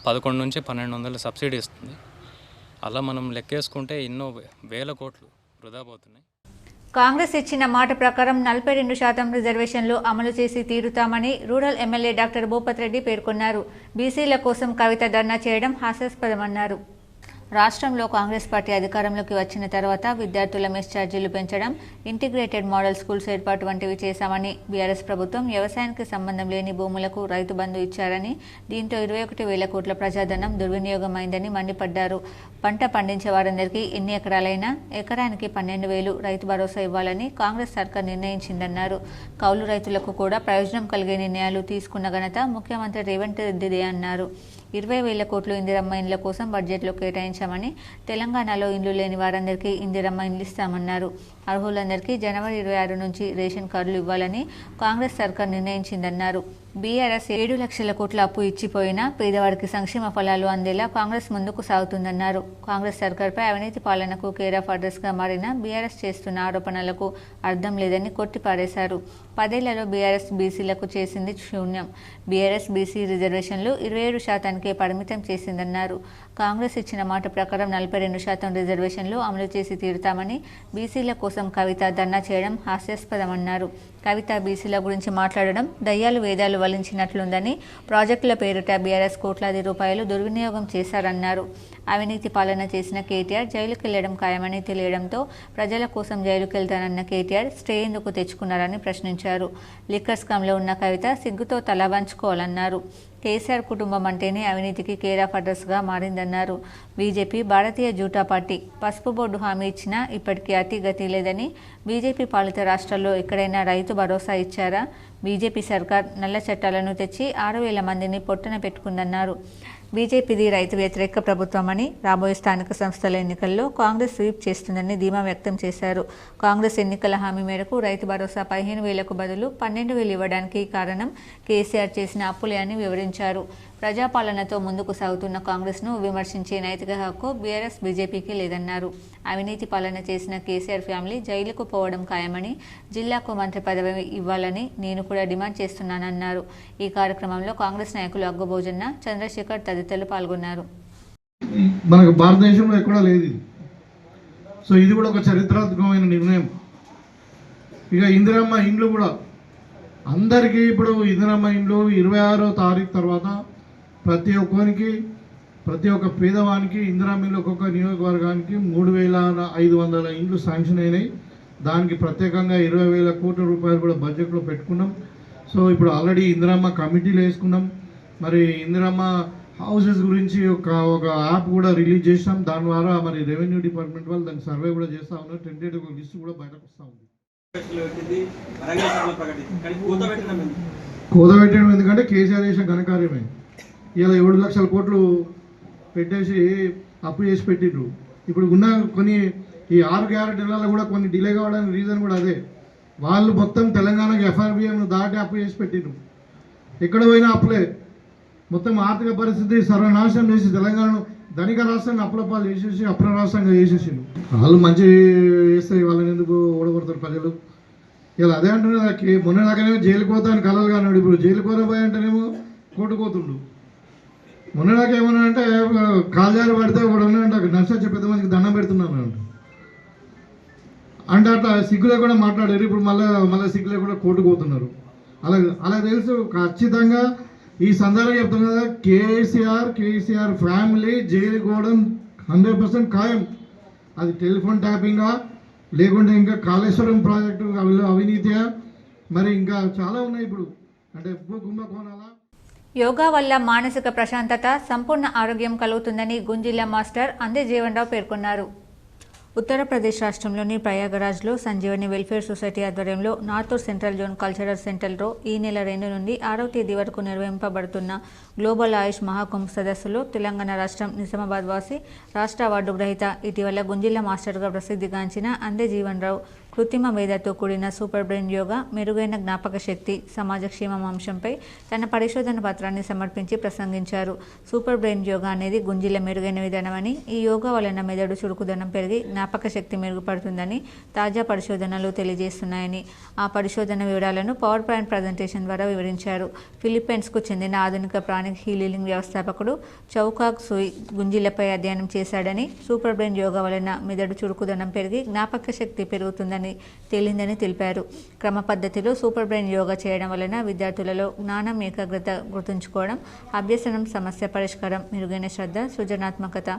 11 నుంచి 1200 సబ్సిడీ ఇస్తుంది. అలా మనం లెక్కేసుకుంటే ఎన్నో వేల కోట్లు వృధా పోతున్నాయి. కాంగ్రెస్ ఇచ్చిన మాట ప్రకారం 42% రిజర్వేషన్లు అమలు చేసి తీరుతామని rural MLA doctor Bhupath Reddy పేర్కొన్నారు. బీసీల కోసం కవిత ధర్నా చేయడం హాస్యాస్పదమన్నారు. రాష్ట్రంలో కాంగ్రెస్ పార్టీ అధికారంలోకి వచ్చిన తర్వాత విద్యార్థుల మెస్ ఛార్జీలు పెంచడం, ఇంటిగ్రేటెడ్ మోడల్ స్కూల్స్ ఏర్పాటు వంటివి చేశామని, బీఆర్ఎస్ ప్రభుత్వం వ్యవసాయానికి సంబంధం లేని భూములకు రైతు బంధు ఇచ్చారని, దీంతో 21,000 కోట్ల ప్రజాధనం దుర్వినియోగమైందని మండిపడ్డారు. పంట పండించే వారందరికీ ఎన్ని ఎకరాలైనా ఎకరానికి 12,000 రైతు భరోసా ఇవ్వాలని కాంగ్రెస్ సర్కార్ నిర్ణయించిందన్నారు. కౌలు రైతులకు కూడా ప్రయోజనం కలిగే నిర్ణయాలు తీసుకున్న ఘనత ముఖ్యమంత్రి రేవంత్ రెడ్డిదే అన్నారు. 20,000 కోట్లు ఇందిరమ్మ ఇండ్ల కోసం బడ్జెట్లో కేటాయించామని, తెలంగాణలో ఇండ్లు లేని వారందరికీ ఇందిరమ్మ ఇండ్లు ఇస్తామన్నారు. అర్హులందరికీ జనవరి 26 నుంచి రేషన్ కార్డులు ఇవ్వాలని కాంగ్రెస్ సర్కార్ నిర్ణయించిందన్నారు. బీఆర్ఎస్ 7 లక్షల కోట్ల అప్పు ఇచ్చిపోయినా పేదవాడికి సంక్షేమ ఫలాలు అందేలా కాంగ్రెస్ ముందుకు సాగుతుందన్నారు. కాంగ్రెస్ సర్కార్పై అవినీతి పాలనకు కేర్ ఆఫ్ అడ్రస్గా మారిన బీఆర్ఎస్ చేస్తున్న ఆరోపణలకు అర్థం లేదని కొట్టిపారేశారు. 10 ఏళ్లలో బీఆర్ఎస్ బీసీలకు చేసింది శూన్యం. బీఆర్ఎస్ బీసీ రిజర్వేషన్లు 27%కే పరిమితం చేసిందన్నారు. కాంగ్రెస్ ఇచ్చిన మాట ప్రకారం 42% రిజర్వేషన్లు అమలు చేసి తీరుతామని, బీసీల కోసం కవిత ధర్నా చేయడం హాస్యాస్పదమన్నారు. కవిత బీసీల గురించి మాట్లాడడం దయ్యాలు వేదాలు వలించినట్లుందని, ప్రాజెక్టుల పేరిట బీఆర్ఎస్ కోట్లాది రూపాయలు దుర్వినియోగం చేశారన్నారు. అవినీతి పాలన చేసిన కేటీఆర్ జైలుకెళ్లడం ఖాయమని తెలియడంతో ప్రజల కోసం జైలుకెళ్తానన్న కేటీఆర్ స్టే ఎందుకు తెచ్చుకున్నారని ప్రశ్నించారు. లిక్కర్ స్కామ్లో ఉన్న కవిత సిగ్గుతో తల వంచుకోవాలన్నారు. కేసీఆర్ కుటుంబం అంటేనే అవినీతికి కేర్ ఆఫ్ అడ్రస్గా మారిందన్నారు. బీజేపీ భారతీయ జూటా పార్టీ పసుపు బోర్డు హామీ ఇచ్చినా ఇప్పటికీ అతిగతి లేదని, బీజేపీ పాలిత రాష్ట్రాల్లో ఎక్కడైనా రైతు భరోసా ఇచ్చారా? బీజేపీ సర్కార్ నల్ల చట్టాలను తెచ్చి 6,000 మందిని పొట్టన పెట్టుకుందన్నారు. బీజేపీది రైతు వ్యతిరేక ప్రభుత్వమని, రాబోయే స్థానిక సంస్థల ఎన్నికల్లో కాంగ్రెస్ స్వీప్ చేస్తుందని ధీమా వ్యక్తం చేశారు. కాంగ్రెస్ ఎన్నికల హామీ మేరకు రైతు భరోసా 15,000కు బదులు 12,000 ఇవ్వడానికి కారణం కేసీఆర్ చేసిన అప్పులే అని వివరించారు. ప్రజాపాలనతో ముందుకు సాగుతున్న కాంగ్రెస్ను విమర్శించే నైతిక హక్కు బీఆర్ఎస్ బీజేపీకి లేదన్నారు. అవినీతి పాలన చేసిన కేసీఆర్ ఫ్యామిలీ జైలుకు పోవడం ఖాయమని, జిల్లాకు మంత్రి పదవి ఇవ్వాలని నేను కూడా డిమాండ్ చేస్తున్నానన్నారు. ఈ కార్యక్రమంలో కాంగ్రెస్ నాయకులు అగ్గబోజన్న, చంద్రశేఖర్ తదితరులు పాల్గొన్నారు. మనకు భారతదేశంలో ఎక్కడా లేదు. సో ఇది కూడా ఒక చరిత్రాత్మకమైన నిర్ణయం. ఇక ఇందిరమ్మ ఇండ్లు కూడా అందరికీ ఇప్పుడు ఇందిరమ్మ ఇండ్లు 26వ తారీఖు తర్వాత ప్రతి ఒక్కరికి ప్రతి ఒక్క పేదవానికి ఇందిరామిల్లు ఒక్కొక్క నియోజకవర్గానికి 3,500 ఇండ్లు శాంక్షన్ అయినాయి. దానికి ప్రత్యేకంగా 20,000 కోట్ల రూపాయలు కూడా బడ్జెట్లో పెట్టుకున్నాం. సో ఇప్పుడు ఆల్రెడీ ఇందిరమ్మ కమిటీలు వేసుకున్నాం. మరి ఇందిరమ్మ హౌసెస్ గురించి ఒక యాప్ కూడా రిలీజ్ చేసాం. దాని ద్వారా మరి రెవెన్యూ డిపార్ట్మెంట్ వాళ్ళు దానికి సర్వే కూడా చేస్తూ ఉన్నారు. టెంటేటివ్ ఒక లిస్ట్ కూడా బయటకు వస్తూ ఉంది. కూదబెట్టడం ఎందుకంటే కేసీఆర్ చేసిన ఘనకార్యమే. ఇలా 7 లక్షల కోట్లు పెట్టేసి అప్పు చేసి పెట్టిండ్రు. ఇప్పుడు ఉన్న కొన్ని ఈ 6 గ్యారెంటీలలో కూడా కొన్ని డిలే కావడానికి రీజన్ కూడా అదే. వాళ్ళు మొత్తం తెలంగాణకి FRBM దాటి అప్పు చేసి పెట్టిండ్రు. ఎక్కడ పోయినా అప్పులే. మొత్తం ఆర్థిక పరిస్థితి సర్వనాశనం చేసి తెలంగాణను ధనిక రాష్ట్రాన్ని అప్పులపాలు చేసేసి అప్ర రాష్ట్రంగా చేసేసిండు. వాళ్ళు మంచి చేస్తే వాళ్ళని ఎందుకు ఓడగొడతారు ప్రజలు? ఇలా అదే అంటున్నారు. మొన్నలాగానే జైలుకు పోతాను కలలు కానివాడు ఇప్పుడు జైలుకు పోయి అంటేనేమో కోటుకోతుండు. మొన్నలాగా ఏమన్నా అంటే కాల్జారు పడితే ఒకడు ఉన్నాయంటే నర్సొచ్చే పెద్ద మందికి దండం పెడుతున్నాను అంటే అట్లా సిగ్గులే కూడా మాట్లాడారు. ఇప్పుడు మళ్ళీ సిగ్గులే కూడా కోటుకుపోతున్నారు. అలా తెలుసు ఖచ్చితంగా. ఈ సందర్భంగా చెప్తున్నా కదా, కేసీఆర్ ఫ్యామిలీ జైలు పోవడం 100% ఖాయం. అది టెలిఫోన్ ట్యాపింగా లేకుంటే ఇంకా కాళేశ్వరం ప్రాజెక్టు అవినీతియా మరి ఇంకా చాలా ఉన్నాయి ఇప్పుడు అంటే కుంభకోణాలా. యోగా వల్ల మానసిక ప్రశాంతత, సంపూర్ణ ఆరోగ్యం కలుగుతుందని గుంజిల్లా మాస్టర్ అందే జీవన్ రావు పేర్కొన్నారు. ఉత్తరప్రదేశ్ రాష్ట్రంలోని ప్రయాగరాజ్లో సంజీవని వెల్ఫేర్ సొసైటీ ఆధ్వర్యంలో నార్త్ సెంట్రల్ జోన్ కల్చరల్ సెంటర్లో ఈ నెల 2 నుండి 6వ తేదీ వరకు నిర్వహింపబడుతున్న గ్లోబల్ ఆయుష్ మహాకుంభ్ సదస్సులో తెలంగాణ రాష్ట్రం నిజామాబాద్ వాసి రాష్ట్ర అవార్డు గ్రహీత ఇటీవల గుంజిల్లా మాస్టర్గా ప్రసిద్ధిగాంచిన అందే జీవన్ రావు కృత్రిమ మేధతో కూడిన సూపర్ బ్రెయిన్ యోగా, మెరుగైన జ్ఞాపక శక్తి, సమాజ క్షేమం అంశంపై తన పరిశోధన పత్రాన్ని సమర్పించి ప్రసంగించారు. సూపర్ బ్రెయిన్ యోగా అనేది గుంజిల్ల మెరుగైన విధానమని, ఈ యోగా వలన మెదడు చురుకుదనం పెరిగి జ్ఞాపక శక్తి మెరుగుపడుతుందని తాజా పరిశోధనలు తెలియజేస్తున్నాయని, ఆ పరిశోధన వివరాలను పవర్ పాయింట్ ప్రజెంటేషన్ ద్వారా వివరించారు. ఫిలిప్పైన్స్కు చెందిన ఆధునిక ప్రాణిక్ హీలింగ్ వ్యవస్థాపకుడు చౌకాక్ సూయ్ గుంజిల్లపై అధ్యయనం చేశాడని, సూపర్ బ్రెయిన్ యోగా వలన మెదడు చురుకుదనం పెరిగి జ్ఞాపక శక్తి పెరుగుతుందని తేలిందని తెలిపారు. క్రమ పద్ధతిలో సూపర్ బ్రెయిన్ యోగా చేయడం వలన విద్యార్థులలో జ్ఞానం, ఏకాగ్రత, గుర్తుంచుకోవడం, అభ్యసనం, సమస్య పరిష్కారం, మెరుగైన శ్రద్ధ, సృజనాత్మకత,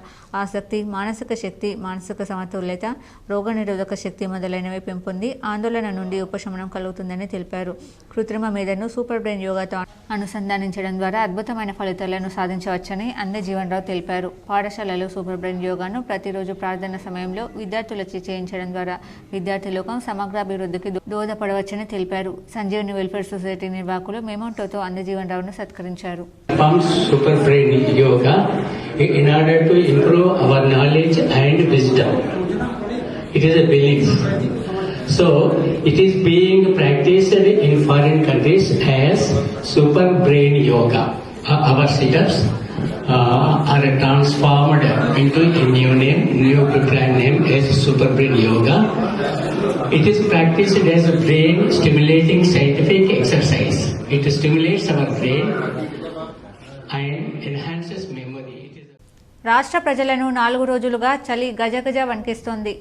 ఆసక్తి, మానసిక శక్తి, మానసిక సమతుల్యత, రోగనిరోధక శక్తి మొదలైనవి పెంపొంది ఆందోళన నుండి ఉపశమనం కలుగుతుందని తెలిపారు. కృత్రిమ మేధను సూపర్ బ్రెయిన్ యోగాతో అనుసంధానించడం ద్వారా అద్భుతమైన ఫలితాలను సాధించవచ్చని అందే జీవన్ రావు తెలిపారు. పాఠశాలలో సూపర్ బ్రెయిన్ యోగాను ప్రతిరోజు ప్రార్థన సమయంలో విద్యార్థులచే చేయించడం ద్వారా విద్యార్థుల లోకం సమగ్రాభివృద్ధికి దోహదపడవచ్చని తెలిపారు. సంజీవని వెల్ఫేర్ సొసైటీ నిర్వాహకులు మెమోంటోతో అందే జీవన్ రావును సత్కరించారు. Super brain yoga in order to improve our knowledge and wisdom. It is a belief. So, it is being practiced in foreign countries as super brain yoga. Our setups are transformed into a new brand name as super brain yoga. It is practiced as a brain stimulating scientific exercise. It stimulates our brain and enhances memory. రాష్ట్ర ప్రజలను 4 రోజులుగా చలి గజగజ వణికిస్తోంది.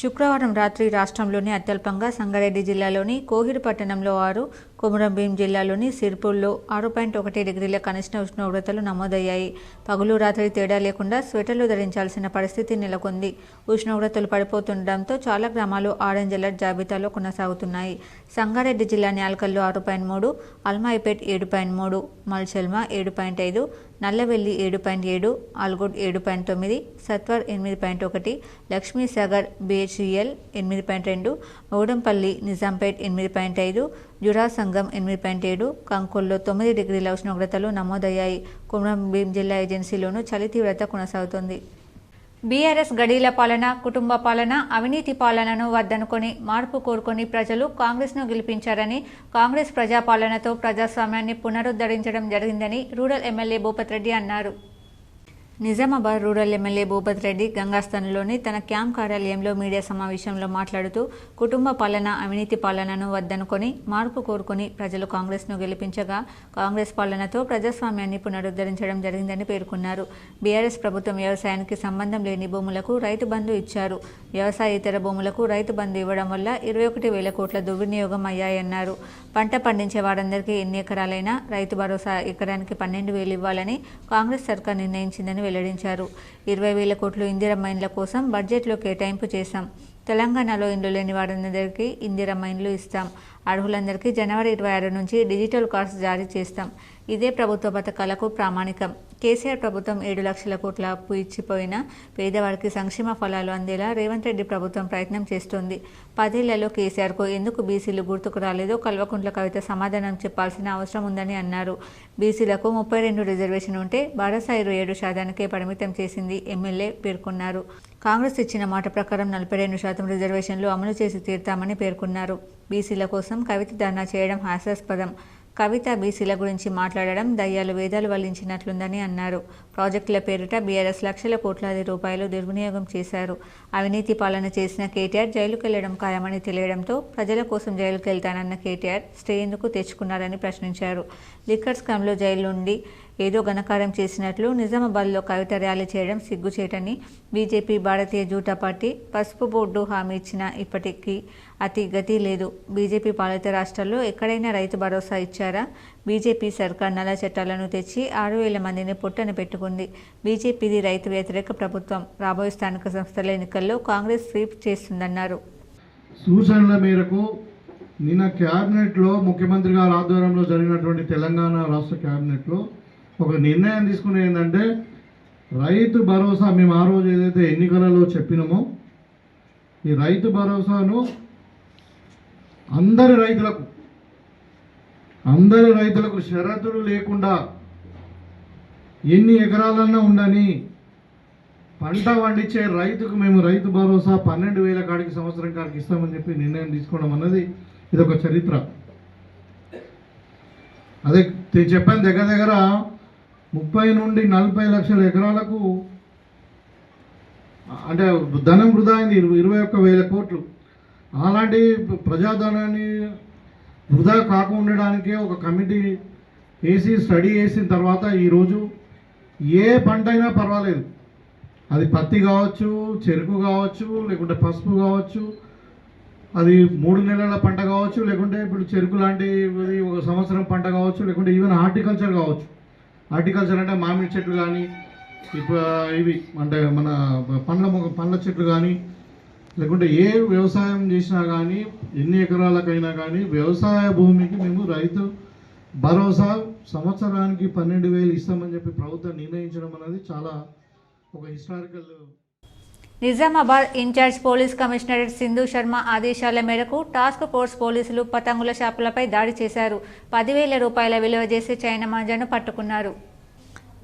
శుక్రవారం రాత్రి రాష్ట్రంలోని అత్యల్పంగా సంగారెడ్డి జిల్లాలోని కోహిర్ పట్టణంలో 6, కొమురంభీం జిల్లాలోని సిర్పూర్లో 6.1 డిగ్రీల కనిష్ట ఉష్ణోగ్రతలు నమోదయ్యాయి. పగులు రాత్రి తేడా లేకుండా స్వెటర్లు ధరించాల్సిన పరిస్థితి నెలకొంది. ఉష్ణోగ్రతలు పడిపోతుండటంతో చాలా గ్రామాలు ఆరెంజ్ అలర్ట్ జాబితాలో కొనసాగుతున్నాయి. సంగారెడ్డి జిల్లా న్యాల్కల్లో 6.3, అల్మాయిపేట్ 7.3, మల్చెల్మ 7.5, నల్లవెల్లి 7.7, ఆల్గోడ్ 7.9, సత్వర్ 8.1, లక్ష్మీసాగర్ BHCL 8.2, మౌడంపల్లి నిజాంపేట్ 8.5, జురాసంగం 8.7, కంకోల్లో 9 డిగ్రీల ఉష్ణోగ్రతలు నమోదయ్యాయి. కొమురంభీం జిల్లా ఏజెన్సీలోనూ చలి తీవ్రత కొనసాగుతోంది. బీఆర్ఎస్ గడీల పాలన, కుటుంబ పాలన, అవినీతి పాలనను వద్దనుకొని మార్పు కోరుకొని ప్రజలు కాంగ్రెస్ను గెలిపించారని, కాంగ్రెస్ ప్రజాపాలనతో ప్రజాస్వామ్యాన్ని పునరుద్ధరించడం జరిగిందని రూరల్ ఎమ్మెల్యే భూపత్ రెడ్డి అన్నారు. నిజామాబాద్ రూరల్ ఎమ్మెల్యే భూపత్ రెడ్డి గంగాస్థాన్లోని తన క్యాంప్ కార్యాలయంలో మీడియా సమావేశంలో మాట్లాడుతూ కుటుంబ పాలన, అవినీతి పాలనను వద్దనుకొని మార్పు కోరుకొని ప్రజలు కాంగ్రెస్ను గెలిపించగా కాంగ్రెస్ పాలనతో ప్రజాస్వామ్యాన్ని పునరుద్ధరించడం జరిగిందని పేర్కొన్నారు. బీఆర్ఎస్ ప్రభుత్వం వ్యవసాయానికి సంబంధం లేని భూములకు రైతు బంధు ఇచ్చారు. వ్యవసాయేతర భూములకు రైతు బంధు ఇవ్వడం వల్ల 21,000 కోట్ల దుర్వినియోగం అయ్యాయన్నారు. పంట పండించే వారందరికీ ఎన్ని ఎకరాలైనా రైతు భరోసా ఎకరానికి 12,000 ఇవ్వాలని కాంగ్రెస్ సర్కార్ నిర్ణయించిందని వెల్లడించారు. 20,000 కోట్లు ఇందిరమ్మ ఇండ్ల కోసం బడ్జెట్లో కేటాయింపు చేశాం. తెలంగాణలో ఇండ్లు లేని వారందరికీ ఇందిరమ్మ ఇండ్లు ఇస్తాం. అర్హులందరికీ జనవరి 26 నుంచి డిజిటల్ కార్డ్స్ జారీ చేస్తాం. ఇదే ప్రభుత్వ పథకాలకు ప్రామాణికం. కేసీఆర్ ప్రభుత్వం 7 లక్షల కోట్ల అప్పు ఇచ్చిపోయినా పేదవారికి సంక్షేమ ఫలాలు అందేలా రేవంత్ రెడ్డి ప్రభుత్వం ప్రయత్నం చేస్తోంది. 10 ఏళ్లలో కేసీఆర్కు ఎందుకు బీసీలు గుర్తుకు రాలేదో కల్వకుంట్ల కవిత సమాధానం చెప్పాల్సిన అవసరం ఉందని అన్నారు. బీసీలకు 32 రిజర్వేషన్ ఉంటే భరోసా 27%కే పరిమితం చేసింది ఎమ్మెల్యే పేర్కొన్నారు. కాంగ్రెస్ ఇచ్చిన మాట ప్రకారం 42% రిజర్వేషన్లు అమలు చేసి తీరుతామని పేర్కొన్నారు. బీసీల కోసం కవిత ధర్నా చేయడం హాస్యాస్పదం. కవిత బీసీల గురించి మాట్లాడడం దయ్యాలు వేదాలు వల్లించినట్లుందని అన్నారు. ప్రాజెక్టుల పేరిట బీఆర్ఎస్ లక్షల కోట్లాది రూపాయలు దుర్వినియోగం చేశారు. అవినీతి పాలన చేసిన కేటీఆర్ జైలుకెళ్లడం ఖాయమని తెలియడంతో ప్రజల కోసం జైలుకెళ్తానన్న కేటీఆర్ స్టే ఎందుకు తెచ్చుకున్నారని ప్రశ్నించారు. లిక్కర్ స్కామ్లో జైలు నుండి ఏదో ఘనకార్యం చేసినట్లు నిజామాబాద్లో కవిత ర్యాలీ చేయడం సిగ్గుచేటని బీజేపీ, భారతీయ జనతా పార్టీ పసుపు బోర్డు హామీ ఇచ్చినా ఇప్పటికీ అతి గతి లేదు. బీజేపీ పాలిత రాష్ట్రాల్లో ఎక్కడైనా రైతు భరోసా ఇచ్చారా? బీజేపీ సర్కార్ నల్ల చట్టాలను తెచ్చి 6,000 మందిని పొట్టన పెట్టుకుంది. బీజేపీది రైతు వ్యతిరేక ప్రభుత్వం. రాబోయే స్థానిక సంస్థల ఎన్నికల్లో కాంగ్రెస్ స్వీప్ చేస్తుందన్నారు. సూచనల మేరకు నిన్న క్యాబినెట్లో ముఖ్యమంత్రి గారి ఆధ్వర్యంలో జరిగినటువంటి తెలంగాణ రాష్ట్ర క్యాబినెట్లో ఒక నిర్ణయం తీసుకునే ఏంటంటే రైతు భరోసా మేము ఆ రోజు ఏదైతే ఎన్నికలలో చెప్పినామో ఈ రైతు భరోసాను అందరి రైతులకు షరతులు లేకుండా ఎన్ని ఎకరాలన్నా ఉండని పంట పండించే రైతుకు మేము రైతు భరోసా 12,000 కాడికి సంవత్సరం కాడికి ఇస్తామని చెప్పి నిర్ణయం తీసుకోవడం అన్నది ఇది ఒక చరిత్ర. అదే చెప్పాను, దగ్గర 30 నుండి 40 లక్షల ఎకరాలకు అంటే ధనం వృధా అయింది 21,000 కోట్లు. అలాంటి ప్రజాధనాన్ని వృధా కాకుండా ఉండడానికే ఒక కమిటీ వేసి స్టడీ చేసిన తర్వాత ఈరోజు ఏ పంట అయినా పర్వాలేదు, అది పత్తి కావచ్చు, చెరుకు కావచ్చు, లేకుంటే పసుపు కావచ్చు, అది 3 నెలల పంట కావచ్చు, లేకుంటే ఇప్పుడు చెరుకు లాంటిది 1 సంవత్సరం పంట కావచ్చు, లేకుంటే ఈవెన్ హార్టికల్చర్ కావచ్చు. హార్టికల్చర్ అంటే మామిడి చెట్లు కానీ ఇవి అంటే మన పండ్ల చెట్లు కానీ లేకుంటే ఏ వ్యవసాయం చేసినా కానీ ఎన్ని ఎకరాలకైనా కానీ వ్యవసాయ భూమికి మేము రైతు భరోసా సంవత్సరానికి 12,000 ఇస్తామని చెప్పి ప్రభుత్వం నిర్ణయించడం అనేది చాలా ఒక historical. Nizamabad incharge police commissionerate Sindhu Sharma ఆదేశాల మేరకు టాస్క్ ఫోర్స్ పోలీసులు పతంగుల షాపులపై దాడి చేశారు. 10,000 రూపాయల విలువ చేసే చైనా మాంజాను పట్టుకున్నారు.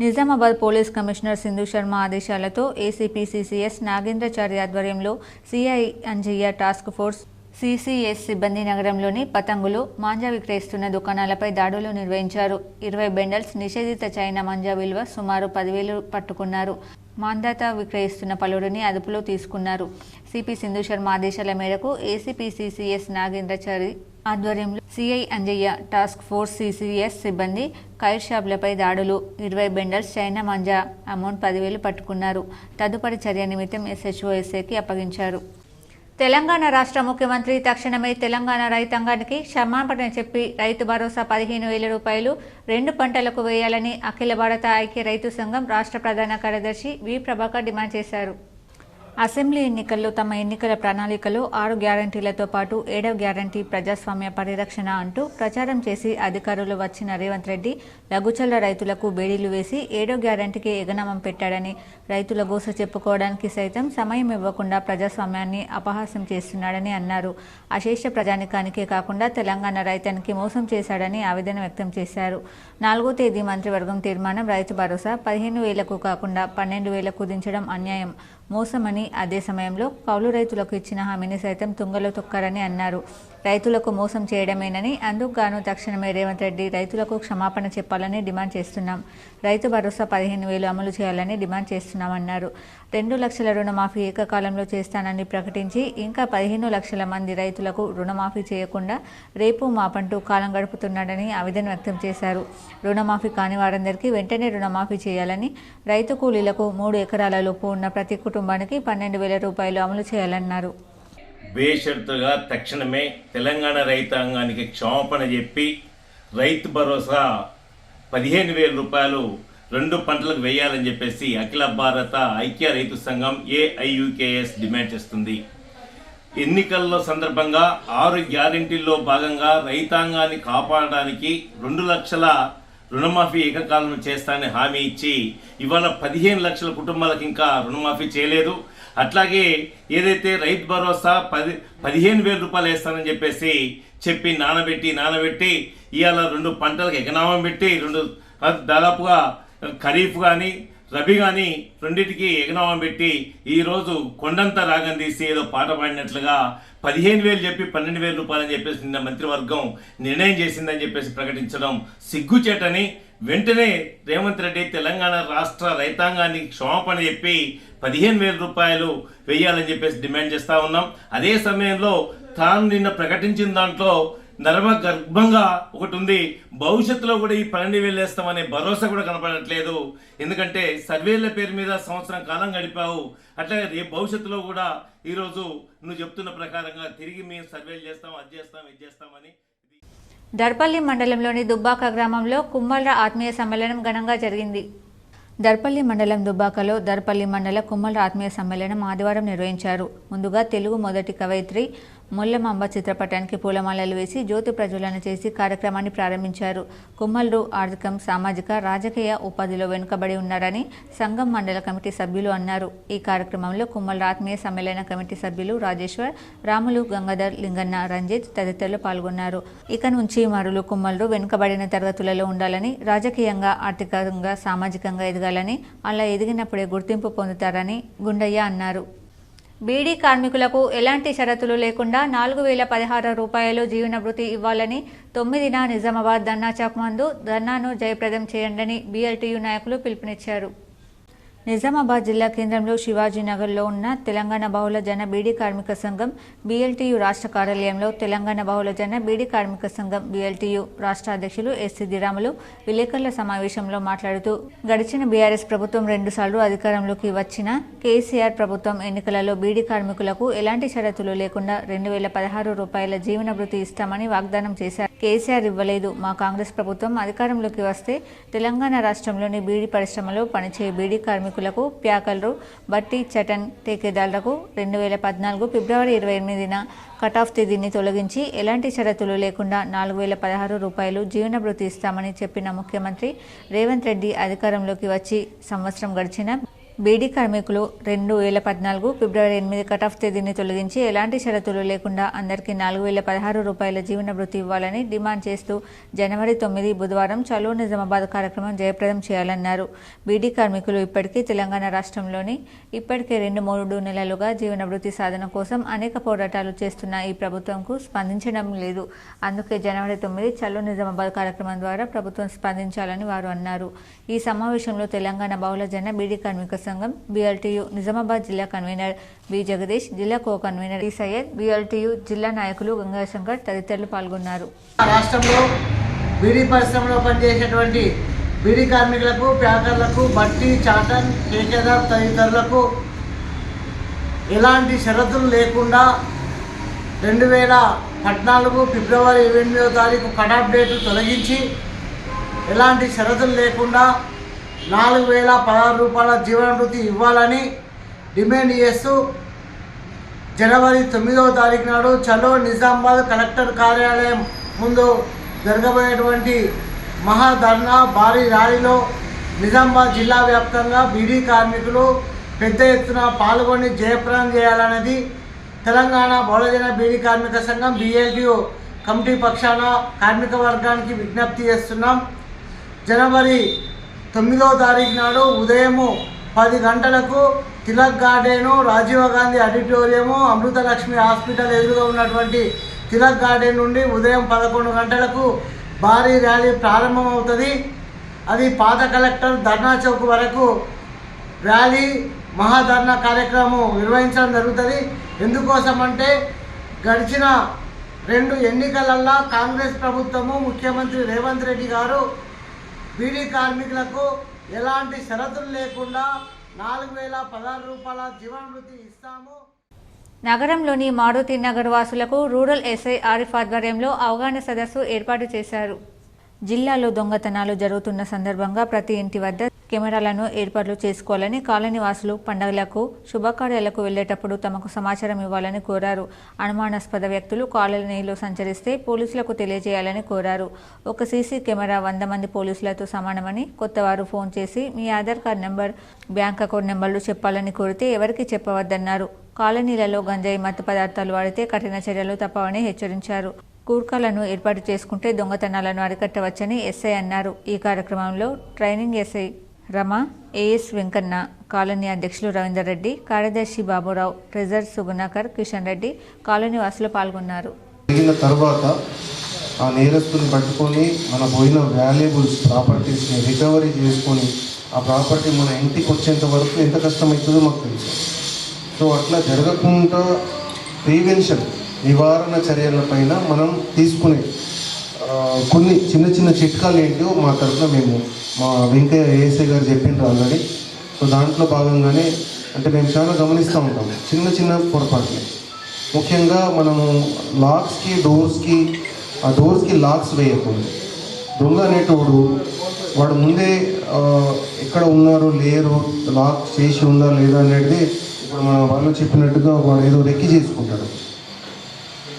నిజామాబాద్ పోలీస్ కమిషనర్ సింధు శర్మ ఆదేశాలతో ఏసీపీ సిసిఎస్ నాగేంద్రచారి ఆధ్వర్యంలో CI Anjaiah task force CCS సిబ్బంది నగరంలోని పతంగులు, మాంజా విక్రయిస్తున్న దుకాణాలపై దాడులు నిర్వహించారు. 20 బెండల్స్ నిషేధిత చైనా మాంజా విలువ సుమారు 10,000 పట్టుకున్నారు. మాందాత విక్రయిస్తున్న పలువురిని అదుపులో తీసుకున్నారు. సిపి సింధు శర్మ ఆదేశాల మేరకు ఏసీపీ సిసిఎస్ నాగేంద్రచారి ఆధ్వర్యంలో CI Anjaiah task force CCS సిబ్బంది కైర్ షాపులపై దాడులు, 20 బెండల్స్ చైనా మాంజా అమౌంట్ 10,000 పట్టుకున్నారు. తదుపరి చర్య నిమిత్తం SHO SAకి అప్పగించారు. తెలంగాణ రాష్ట్ర ముఖ్యమంత్రి తక్షణమే తెలంగాణ రైతాంగానికి క్షమాపణ చెప్పి రైతు భరోసా 15,000 రూపాయలు 2 పంటలకు వేయాలని అఖిల భారత ఐక్య రైతు సంఘం రాష్ట్ర ప్రధాన కార్యదర్శి వి ప్రభాకర్ డిమాండ్ చేశారు. అసెంబ్లీ ఎన్నికల్లో తమ ఎన్నికల ప్రణాళికలో 6 గ్యారంటీలతో పాటు 7వ గ్యారంటీ ప్రజాస్వామ్య పరిరక్షణ అంటూ ప్రచారం చేసి అధికారులు వచ్చిన రేవంత్ రెడ్డి లఘుచల్ల రైతులకు బేడీలు వేసి 7వ గ్యారంటీకి ఎగనామం పెట్టాడని, రైతుల గోస చెప్పుకోవడానికి సైతం సమయం ఇవ్వకుండా ప్రజాస్వామ్యాన్ని అపహాస్యం చేస్తున్నాడని అన్నారు. అశేష ప్రజానికానికే కాకుండా తెలంగాణ రైతానికి మోసం చేశాడని ఆవేదన వ్యక్తం చేశారు. 4వ తేదీ మంత్రివర్గం తీర్మానం రైతు భరోసా 15,000కు కాకుండా 12,000కు దించడం అన్యాయం, మోసమని, అదే సమయంలో కౌలు రైతులకు ఇచ్చిన హామీని సైతం తుంగలో తొక్కారని అన్నారు. రైతులకు మోసం చేయడమేనని, అందుకు గాను తక్షణమే రేవంత్ రెడ్డి రైతులకు క్షమాపణ చెప్పాలని డిమాండ్ చేస్తున్నాం. రైతు భరోసా 15,000 అమలు చేయాలని డిమాండ్ చేస్తున్నామన్నారు. 2 లక్షల రుణమాఫీ ఏకకాలంలో చేస్తానని ప్రకటించి ఇంకా 15 లక్షల మంది రైతులకు రుణమాఫీ చేయకుండా రేపు మాపంటూ కాలం గడుపుతున్నాడని ఆవేదన వ్యక్తం చేశారు. రుణమాఫీ కాని వారందరికీ వెంటనే రుణమాఫీ చేయాలని, రైతు కూలీలకు 3 ఎకరాల లోపు ఉన్న ప్రతి కుటుంబానికి 12,000 రూపాయలు అమలు చేయాలన్నారు. బేషరతుగా తక్షణమే తెలంగాణ రైతాంగానికి క్షమాపణ చెప్పి రైతు భరోసా 15,000 రూపాయలు 2 పంటలకు వేయాలని చెప్పేసి అఖిల భారత ఐక్య రైతు సంఘం AIUKS డిమాండ్ చేస్తుంది. ఎన్నికల్లో సందర్భంగా 6 గ్యారెంటీల్లో భాగంగా రైతాంగాన్ని కాపాడడానికి 2 లక్షల రుణమాఫీ ఏకకాలంలో చేస్తానని హామీ ఇచ్చి ఇవాళ 15 లక్షల కుటుంబాలకు ఇంకా రుణమాఫీ చేయలేదు. అట్లాగే ఏదైతే రైతు భరోసా 15,000 రూపాయలు వేస్తానని చెప్పేసి చెప్పి నానబెట్టి ఇవాళ 2 పంటలకు ఎకనామం పెట్టి దాదాపుగా ఖరీఫ్ కానీ రబీ కానీ రెండింటికి ఎకనామం పెట్టి ఈరోజు కొండంత రాగం తీసి ఏదో పాట పాడినట్లుగా 15,000 చెప్పి 12,000 రూపాయలని చెప్పేసి నిన్న మంత్రివర్గం నిర్ణయం చేసిందని చెప్పేసి ప్రకటించడం సిగ్గుచేటని, వెంటనే రేవంత్ రెడ్డి తెలంగాణ రాష్ట్ర రైతాంగానికి క్షమాపణ చెప్పి 15,000 రూపాయలు వేయాలని చెప్పేసి డిమాండ్ చేస్తూ ఉన్నాం. అదే సమయంలో తాను నిన్న ప్రకటించిన దాంట్లో గర్భంగా ఒకటి ఉంది, భవిష్యత్తులో కూడా ఈ 12,000 వేస్తామనే భరోసా కూడా కనపడట్లేదు. ఎందుకంటే సర్వేల పేరు మీద సంవత్సరం కాలం గడిపావు, అట్లాగే రేపు భవిష్యత్తులో కూడా ఈరోజు నువ్వు చెప్తున్న ప్రకారంగా తిరిగి మేము సర్వేలు చేస్తాం, అది చేస్తాం, ఇది చేస్తామని. దర్పల్లి మండలంలోని దుబ్బాక గ్రామంలో కుమ్మళ్ల ఆత్మీయ సమ్మేళనం ఘనంగా జరిగింది. దర్పల్లి మండలం దుబ్బాకలో దర్పల్లి మండల కుమ్మళ్ల ఆత్మీయ సమ్మేళనం ఆదివారం నిర్వహించారు. ముందుగా తెలుగు మొదటి కవయిత్రి ముల్లమాంబ చిత్రపటానికి పూలమాలలు వేసి జ్యోతి ప్రజ్వలన చేసి కార్యక్రమాన్ని ప్రారంభించారు. కుమ్మళ్లు ఆర్థికం, సామాజిక, రాజకీయ ఉపాధిలో వెనుకబడి ఉన్నారని సంఘం మండల కమిటీ సభ్యులు అన్నారు. ఈ కార్యక్రమంలో కుమ్మళ్ల ఆత్మీయ సమ్మేళన కమిటీ సభ్యులు రాజేశ్వర్, రాములు, గంగాధర్, లింగన్న, రంజిత్ తదితరులు పాల్గొన్నారు. ఇక నుంచి మరులు కుమ్మళ్లు వెనుకబడిన తరగతులలో ఉండాలని, రాజకీయంగా, ఆర్థికంగా, సామాజికంగా ఎదగాలని, అలా ఎదిగినప్పుడే గుర్తింపు పొందుతారని గుండయ్య అన్నారు. బీడీ కార్మికులకు ఎలాంటి షరతులు లేకుండా 4,016 రూపాయలు జీవన భృతి ఇవ్వాలని 9న నిజామాబాద్ ధర్నా చౌక్ మందు ధర్నాను జయప్రదం చేయండని BLTU నాయకులు పిలుపునిచ్చారు. నిజామాబాద్ జిల్లా కేంద్రంలో శివాజీనగర్లో ఉన్న తెలంగాణ బహుళ జన బీడీ కార్మిక సంఘం BLTU రాష్ట్ర కార్యాలయంలో తెలంగాణ బహుళ జన బీడీ కార్మిక సంఘం BLTU రాష్ట్ర అధ్యక్షులు S. సిద్దిరాములు విలేకరుల సమావేశంలో మాట్లాడుతూ గడిచిన BRS ప్రభుత్వం 2 సార్లు అధికారంలోకి వచ్చిన కేసీఆర్ ప్రభుత్వం ఎన్నికలలో బీడీ కార్మికులకు ఎలాంటి షరతులు లేకుండా 2,016 రూపాయల జీవన భృతి ఇస్తామని వాగ్దానం చేశారు. కేసీఆర్ ఇవ్వలేదు. మా కాంగ్రెస్ ప్రభుత్వం అధికారంలోకి వస్తే తెలంగాణ రాష్ట్రంలోని బీడీ పరిశ్రమలో పనిచేయ బీడీ కార్మికులకు, ప్యాకర్లు, బట్టి, చటన్ ఠేకేదారులకు 2014 ఫిబ్రవరి 28న కటాఫ్ తేదీని తొలగించి ఎలాంటి షరతులు లేకుండా 4,016 రూపాయలు జీవన భృతి ఇస్తామని చెప్పిన ముఖ్యమంత్రి రేవంత్ రెడ్డి అధికారంలోకి వచ్చి సంవత్సరం గడిచిన బీడీ కార్మికులు 2014 ఫిబ్రవరి 8 కటాఫ్ తేదీని తొలగించి ఎలాంటి షరతులు లేకుండా అందరికీ 4,016 రూపాయల జీవన భృతి ఇవ్వాలని డిమాండ్ చేస్తూ జనవరి 9 బుధవారం చలో నిజామాబాద్ కార్యక్రమం జయప్రదం చేయాలన్నారు. బీడీ కార్మికులు ఇప్పటికీ తెలంగాణ రాష్ట్రంలోని ఇప్పటికే 2-3 నెలలుగా జీవన భృతి సాధన కోసం అనేక పోరాటాలు చేస్తున్న ఈ ప్రభుత్వంకు స్పందించడం లేదు. అందుకే జనవరి 9 చలో నిజామాబాద్ కార్యక్రమం ద్వారా ప్రభుత్వం స్పందించాలని వారు అన్నారు. ఈ సమావేశంలో తెలంగాణ బహుళ జన బీడీ కార్మిక సంఘం BLTU నిజామాబాద్ జిల్లా కన్వీనర్ బి జగదీష్, జిల్లా కో కన్వీనర్ ఈ సయ్యద్, BLTU జిల్లా నాయకులు గంగాశంకర్ తదితరులు పాల్గొన్నారు. రాష్ట్రంలో బీడీ పరిశ్రమలో పనిచేసేటువంటి బీడీ కార్మికులకు, ప్యాకర్లకు, బట్టి, చాటన్, ఠేకేదార్ తదితరులకు ఎలాంటి షరతులు లేకుండా 2014 ఫిబ్రవరి 28వ తారీఖు కటాఫ్ డేటు తొలగించి ఎలాంటి షరతులు లేకుండా 4,016 రూపాయల జీవన భృతి ఇవ్వాలని డిమాండ్ చేస్తూ జనవరి 9వ తారీఖు నాడు చలో నిజామాబాద్ కలెక్టర్ కార్యాలయం ముందు జరగబోయేటువంటి మహాధర్నా భారీ ర్యాలీలో నిజామాబాద్ జిల్లా వ్యాప్తంగా బీడీ కార్మికులు పెద్ద ఎత్తున పాల్గొని జయప్రదం చేయాలనేది తెలంగాణ బహుళజన బీడీ కార్మిక సంఘం BLTU కమిటీ పక్షాన కార్మిక వర్గానికి విజ్ఞప్తి చేస్తున్నాం. జనవరి 9వ తారీఖు నాడు ఉదయం 10 గంటలకు Tilak garden, Rajiv Gandhi auditorium, Amritalakshmi hospital ఎదురుగా ఉన్నటువంటి తిలక్ గార్డెన్ నుండి ఉదయం 11 గంటలకు భారీ ర్యాలీ ప్రారంభమవుతుంది. అది పాత కలెక్టర్ ధర్నా చౌక్ వరకు ర్యాలీ మహాధర్నా కార్యక్రమం నిర్వహించడం జరుగుతుంది. ఎందుకోసమంటే గడిచిన 2 ఎన్నికలల్లో కాంగ్రెస్ ప్రభుత్వము ముఖ్యమంత్రి రేవంత్ రెడ్డి గారు బీడీ కార్మికులకు ఎలాంటి షరతులు లేకుండా 4016 రూపాయల జీవనభృతి ఇస్తాము. నగరంలోని మారుతి నగర్ వాసులకు రూరల్ ఎస్ఐ ఆరిఫ్ ఆధ్వర్యంలో అవగాహన సదస్సు ఏర్పాటు చేశారు. జిల్లాలో దొంగతనాలు జరుగుతున్న సందర్భంగా ప్రతి ఇంటి వద్ద కెమెరాలను ఏర్పాట్లు చేసుకోవాలని, కాలనీ వాసులు పండుగలకు శుభకార్యాలకు వెళ్లేటప్పుడు తమకు సమాచారం ఇవ్వాలని కోరారు. అనుమానాస్పద వ్యక్తులు కాలనీలో సంచరిస్తే పోలీసులకు తెలియజేయాలని కోరారు. ఒక సీసీ కెమెరా 100 మంది పోలీసులతో సమానమని, కొత్తవారు ఫోన్ చేసి మీ Aadhaar card number, bank account నెంబర్లు చెప్పాలని కోరితే ఎవరికీ చెప్పవద్దన్నారు. కాలనీలలో గంజాయి మత్తు పదార్థాలు వాడితే కఠిన చర్యలు తప్పవని హెచ్చరించారు. కూర్కాలను ఏర్పాటు చేసుకుంటే దొంగతనాలను అరికట్టవచ్చని ఎస్ఐ అన్నారు. ఈ కార్యక్రమంలో training SI Rama, AS Venkanna, colony అధ్యక్షులు రవీందర్ రెడ్డి, కార్యదర్శి బాబురావు, ట్రెజర్ సుగుణాకర్, కిషన్ రెడ్డి, కాలనీ వాసులు పాల్గొన్నారు. తర్వాత ఆ నేరస్తుని పట్టుకొని మన పోయిన వాల్యుబుల్స్ ప్రాపర్టీస్ని రికవరీ చేసుకొని ఆ ప్రాపర్టీ మన ఇంటికి వచ్చేంత వరకు ఎంత కష్టమవుతుందో మాకు తెలుసు. సో అట్లా జరగకుండా ప్రివెన్షన్ నివారణ చర్యలపైన మనం తీసుకునే కొన్ని చిన్న చిన్న చిట్కాలు ఏంటో మా తరఫున మేము మా వెంకయ్య ఏఎస్ఐ గారు చెప్పిండ్రు ఆల్రెడీ. సో దాంట్లో భాగంగానే అంటే మేము చాలా గమనిస్తూ ఉంటాము చిన్న చిన్న పొరపాట్లు. ముఖ్యంగా మనము లాక్స్కి డోర్స్కి లాక్స్ వేయకూడదు. దొంగ అనేటోడు వాడు ముందే ఎక్కడ ఉన్నారు లేరు, లాక్ చేసి ఉందా లేదా అనేది ఇప్పుడు మన వాళ్ళు చెప్పినట్టుగా వాడు ఏదో రెక్కి చేసుకుంటాడు.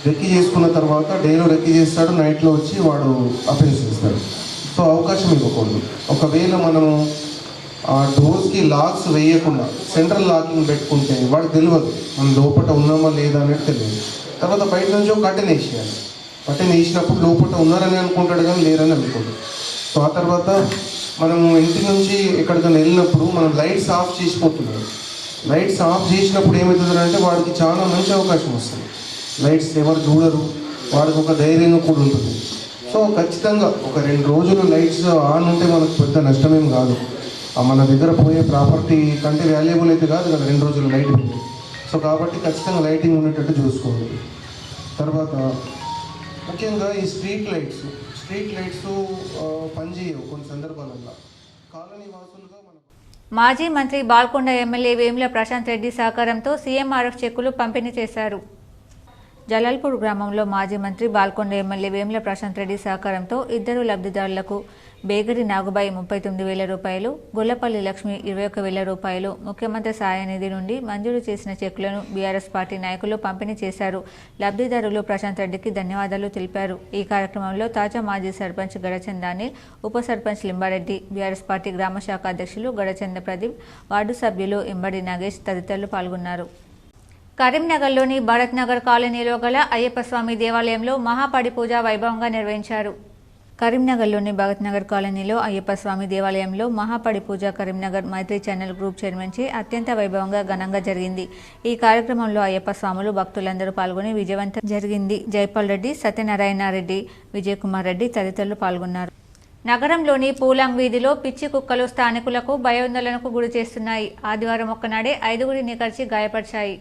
రెక్కి చేసుకున్న తర్వాత డేలో రెక్కి చేస్తాడు, నైట్లో వచ్చి వాడు అఫెన్స్ చేస్తాడు. సో అవకాశం ఇవ్వకూడదు. ఒకవేళ మనము ఆ డోర్స్కి లాక్స్ వేయకుండా సెంట్రల్ లాకింగ్ పెట్టుకుంటే వాడికి తెలియదు మనం లోపల ఉన్నామా లేదా అనేది తెలియదు. తర్వాత బయట నుంచి ఒక కట్టెన్ వేసేయాలి. కట్టెన్ వేసినప్పుడు లోపల ఉన్నారని అనుకుంటాడు కానీ లేరని అనుకోడు. సో ఆ తర్వాత మనము ఇంటి నుంచి ఎక్కడికైనా వెళ్ళినప్పుడు మనం లైట్స్ ఆఫ్ చేసిపోతున్నాం. లైట్స్ ఆఫ్ చేసినప్పుడు ఏమవుతుందంటే వాడికి చాలా మంచి అవకాశం వస్తుంది. లైట్స్ ఎవరు చూడరు, వాడికి ఒక ధైర్యంగా కూడా ఉంటుంది. సో ఖచ్చితంగా ఒక 2 రోజులు లైట్స్ ఆన్ ఉంటే మనకు పెద్ద నష్టమేం కాదు. మన దగ్గర పోయే ప్రాపర్టీ కంటే వాల్యుబుల్ అయితే కాదు కదా 2 రోజులు లైట్ పెట్టి. సో కాబట్టి ఖచ్చితంగా లైటింగ్ ఉండేటట్టు చూసుకోండి. తర్వాత ముఖ్యంగా ఈ స్ట్రీట్ లైట్స్ పనిచేయవు కొన్ని సందర్భాలలో. కాలనీ వాసులుగా మనం మాజీ మంత్రి బాల్కొండ ఎమ్మెల్యే వేముల ప్రశాంత్ రెడ్డి సహకారంతో సీఎంఆర్ఎఫ్ చెక్కులు పంపిణీ చేశారు. జలాల్పూర్ గ్రామంలో మాజీ మంత్రి బాల్కొండ ఎమ్మెల్యే వేముల ప్రశాంత్ రెడ్డి సహకారంతో 2 లబ్ధిదారులకు బేగరి నాగుబాయి 39,000 రూపాయలు, గొల్లపల్లి లక్ష్మి 21,000 రూపాయలు ముఖ్యమంత్రి సహాయ నిధి నుండి మంజూరు చేసిన చెక్కులను బీఆర్ఎస్ పార్టీ నాయకులు పంపిణీ చేశారు. లబ్ధిదారులు ప్రశాంత్ రెడ్డికి ధన్యవాదాలు తెలిపారు. ఈ కార్యక్రమంలో తాజా మాజీ సర్పంచ్ గడచంద అనిల్, ఉప సర్పంచ్ లింబారెడ్డి, బీఆర్ఎస్ పార్టీ గ్రామ శాఖ అధ్యక్షులు గడచంద ప్రదీప్, వార్డు సభ్యులు ఎంబడి నాగేష్ తదితరులు పాల్గొన్నారు. కరీంనగర్లోని భరత్ నగర్ కాలనీలో గల అయ్యప్ప స్వామి దేవాలయంలో మహాపడి పూజ వైభవంగా నిర్వహించారు. కరీంనగర్లోని భగత్ నగర్ కాలనీలో అయ్యప్ప స్వామి దేవాలయంలో మహాపడి పూజ కరీంనగర్ మైత్రి ఛానల్ గ్రూప్ చైర్మన్ చే అత్యంత వైభవంగా ఘనంగా జరిగింది. ఈ కార్యక్రమంలో అయ్యప్ప స్వాములు భక్తులందరూ పాల్గొని విజయవంతం జరిగింది. జైపాల్ రెడ్డి, సత్యనారాయణ రెడ్డి, విజయ్ కుమార్ రెడ్డి తదితరులు పాల్గొన్నారు. నగరంలోని పూలాంగ్ వీధిలో పిచ్చి కుక్కలు స్థానికులకు భయాందోళనకు గురి చేస్తున్నాయి. ఆదివారం ఒక్కనాడే 5గురిని కరిచి గాయపరిచాయి.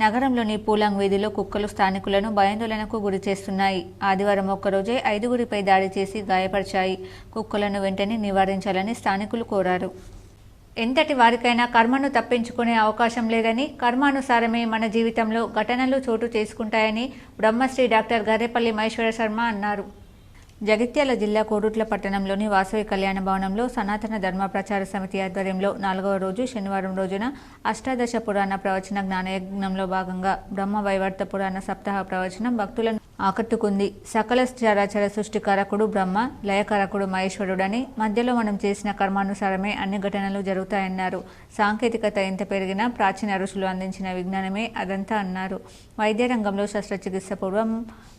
నగరంలోని పూలాంగ్ వీధిలో కుక్కలు స్థానికులను భయాందోళనకు గురి చేస్తున్నాయి. ఆదివారం ఒక్కరోజే 5గురిపై దాడి చేసి గాయపరిచాయి. కుక్కలను వెంటనే నివారించాలని స్థానికులు కోరారు. ఎంతటి వారికైనా కర్మను తప్పించుకునే అవకాశం లేదని, కర్మానుసారమే మన జీవితంలో ఘటనలు చోటు చేసుకుంటాయని బ్రహ్మశ్రీ డాక్టర్ గర్రెపల్లి మహేశ్వర శర్మ అన్నారు. జగిత్యాల జిల్లా కోరుట్ల పట్టణంలోని వాసవి కళ్యాణ భవనంలో సనాతన ధర్మ ప్రచార సమితి ఆధ్వర్యంలో 4వ రోజు శనివారం రోజున అష్టాదశ పురాణ ప్రవచన జ్ఞానయజ్ఞంలో భాగంగా బ్రహ్మ వైవర్త పురాణ సప్తాహ ప్రవచనం భక్తులను ఆకట్టుకుంది. సకల చరాచర సృష్టికారకుడు బ్రహ్మ, లయకారకుడు మహేశ్వరుడని, మధ్యలో మనం చేసిన కర్మానుసారమే అన్ని ఘటనలు జరుగుతాయన్నారు. సాంకేతికత ఎంత పెరిగినా ప్రాచీన ఋషులు అందించిన విజ్ఞానమే అదంతా అన్నారు. వైద్య రంగంలో శస్త్రచికిత్స పూర్వం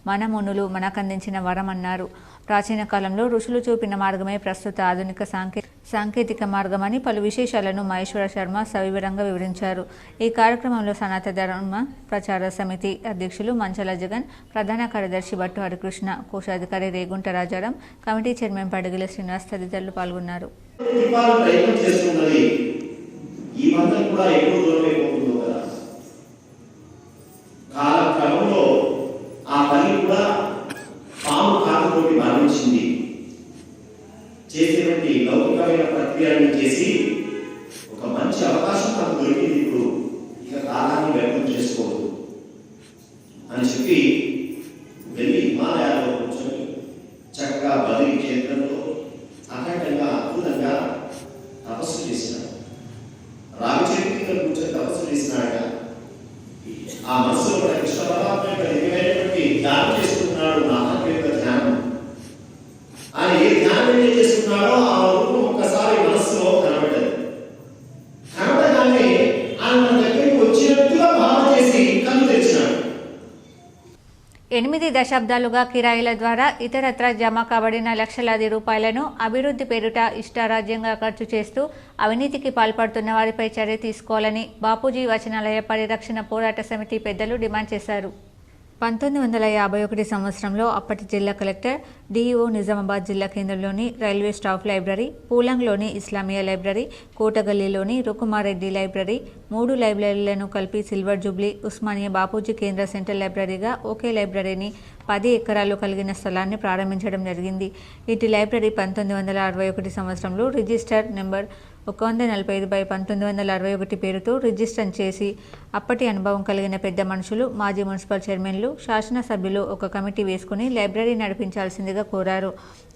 మన మునులు మనకందించిన వరం అన్నారు. ప్రాచీన కాలంలో ఋషులు చూపిన మార్గమే ప్రస్తుత ఆధునిక సాంకేతిక మార్గమని పలు విశేషాలను మహేశ్వర శర్మ సవివరంగా వివరించారు. ఈ కార్యక్రమంలో సనాతన ధర్మ ప్రచార సమితి అధ్యక్షులు మంచల జగన్, ప్రధాన కార్యదర్శి భట్టు హరికృష్ణ, కోశాధికారి రేగుంట రాజారాం, కమిటీ చైర్మన్ పడగిల శ్రీనివాస్ తదితరులు పాల్గొన్నారు. కాలక్రమంలో ఆ పని కూడా పాము కాకుతోటి మరణించింది. చేసేటువంటి లౌకికమైన ప్రక్రియలను చేసి ఒక మంచి అవకాశం నాకు దొరికింది, ఇప్పుడు ఇక కాలాన్ని వ్యక్తం చేసుకోవద్దు అని చెప్పి వెళ్ళి హిమాలయాల్లో కూర్చొని చక్కగా బదిలీ క్షేత్రంలో అఖండంగా అద్భుతంగా తపస్సు చేసినాడు. రావి చెట్టు కింద కూర్చొని తపస్సు చేసినాడ. ఆ మనసులో కూడా కృష్ణ పరమాత్మ యొక్క దివ్యమైనటువంటి ధ్యానం చేసుకుంటున్నాడు. నామం యొక్క ధ్యానం. ఆయన ఏ ధ్యానం ఏం చేసుకున్నాడో ఆ రూపం ఒక్కసారి మనస్సులో కనబడ్డది. కనబడగానే ఆయన మన దగ్గరికి వచ్చినట్టుగా భావన చేసి కన్ను తెరిచినాడు. 8 దశాబ్దాలుగా కిరాయిల ద్వారా ఇతరత్ర జమ కాబడిన లక్షలాది రూపాయలను అభివృద్ధి పేరిట ఇష్టారాజ్యంగా ఖర్చు చేస్తూ అవినీతికి పాల్పడుతున్న వారిపై చర్య తీసుకోవాలని బాపూజీ వచనాలయ పరిరక్షణ పోరాట సమితి పెద్దలు డిమాండ్ చేశారు. 1951 సంవత్సరంలో అప్పటి జిల్లా కలెక్టర్ డిఈఓ నిజామాబాద్ జిల్లా కేంద్రంలోని రైల్వే స్టాఫ్ లైబ్రరీ, పూలంగ్లోని ఇస్లామియా లైబ్రరీ, కోటగల్లీలోని రుకుమారెడ్డి లైబ్రరీ, 3 లైబ్రరీలను కలిపి సిల్వర్ జూబ్లీ ఉస్మానియా బాపూజీ కేంద్ర సెంట్రల్ లైబ్రరీగా ఒకే లైబ్రరీని 10 ఎకరాలు కలిగిన స్థలాన్ని ప్రారంభించడం జరిగింది. ఇటు లైబ్రరీ 1961 సంవత్సరంలో రిజిస్టర్ నెంబర్ 145/1961 పేరుతో రిజిస్టర్ చేసి అప్పటి అనుభవం కలిగిన పెద్ద మనుషులు, మాజీ మున్సిపల్ చైర్మన్లు, శాసనసభ్యులు ఒక కమిటీ వేసుకుని లైబ్రరీ నడిపించాల్సిందిగా కోరారు.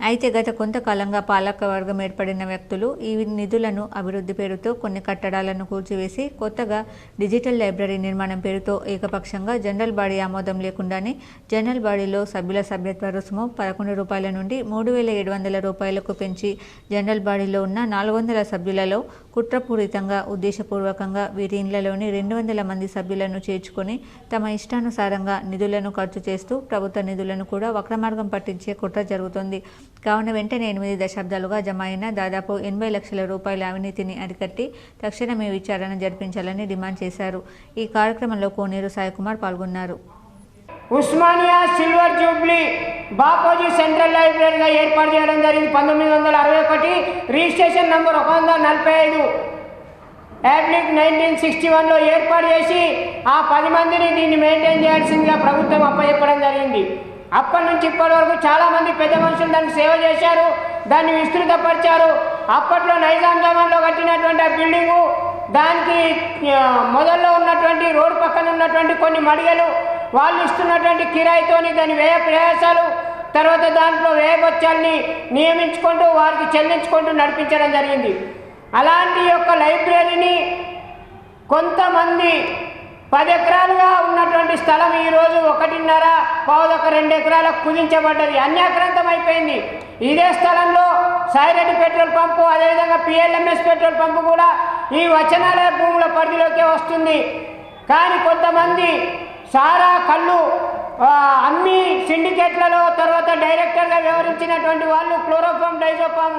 అయితే గత కొంతకాలంగా పాలక వర్గం ఏర్పడిన వ్యక్తులు ఈ నిధులను అభివృద్ధి పేరుతో కొన్ని కట్టడాలను కూల్చివేసి కొత్తగా డిజిటల్ లైబ్రరీ నిర్మాణం పేరుతో ఏకపక్షంగా జనరల్ బాడీ ఆమోదం లేకుండానే జనరల్ బాడీలో సభ్యుల సభ్యత్వ రుసుము 11 రూపాయల నుండి 3,700 రూపాయలకు పెంచి జనరల్ బాడీలో ఉన్న 400 సభ్యులలో కుట్రపూరితంగా ఉద్దేశపూర్వకంగా వీరి ఇండ్లలోని 200 మంది సభ్యులను చేర్చుకొని తమ ఇష్టానుసారంగా నిధులను ఖర్చు చేస్తూ ప్రభుత్వ నిధులను కూడా వక్రమార్గం పట్టించే కుట్ర జరుగుతోంది. కావున వెంటనే 8 దశాబ్దాలుగా జమ అయిన దాదాపు 80 లక్షల రూపాయల అవినీతిని అరికట్టి తక్షణమే విచారణ జరిపించాలని డిమాండ్ చేశారు. ఈ కార్యక్రమంలో కోనేరు సాయికుమార్ పాల్గొన్నారు. Osmania silver jubilee Bapuji central లైబ్రరీగా ఏర్పాటు చేయడం జరిగింది. 1961 రిజిస్ట్రేషన్ నంబర్ 145 యాప్లిక్ 1961లో ఏర్పాటు చేసి ఆ 10 మందిని దీన్ని మెయింటైన్ చేయాల్సిందిగా ప్రభుత్వం అప్పచెప్పడం జరిగింది. అప్పటి నుంచి ఇప్పటి వరకు చాలామంది పెద్ద మనుషులు దానికి సేవ చేశారు, దాన్ని విస్తృతపరిచారు. అప్పట్లో నైజాం జమాన్లో కట్టినటువంటి ఆ బిల్డింగు, దానికి మొదల్లో ఉన్నటువంటి రోడ్డు పక్కన ఉన్నటువంటి కొన్ని మడిగలు, వాళ్ళు ఇస్తున్నటువంటి కిరాయితోని దాని వ్యయ ప్రయాసాలు, తర్వాత దాంట్లో వ్యయభత్యాల్ని నియమించుకుంటూ వారికి చెల్లించుకుంటూ నడిపించడం జరిగింది. అలాంటి యొక్క లైబ్రరీని కొంతమంది 10 ఎకరాలుగా ఉన్నటువంటి స్థలం ఈరోజు 1.5 2 ఎకరాలకు కుదించబడ్డది, అన్యాక్రాంతం అయిపోయింది. ఇదే స్థలంలో సాయిరెడ్డి పెట్రోల్ పంపు, అదేవిధంగా పిఎల్ఎంఎస్ పెట్రోల్ పంపు కూడా ఈ వచనాలయ భూముల పరిధిలోకే వస్తుంది. కానీ కొంతమంది సారా కళ్ళు అన్ని సిండికేట్లలో తర్వాత డైరెక్టర్గా వ్యవహరించినటువంటి వాళ్ళు క్లోరోఫామ్ డైజోఫామ్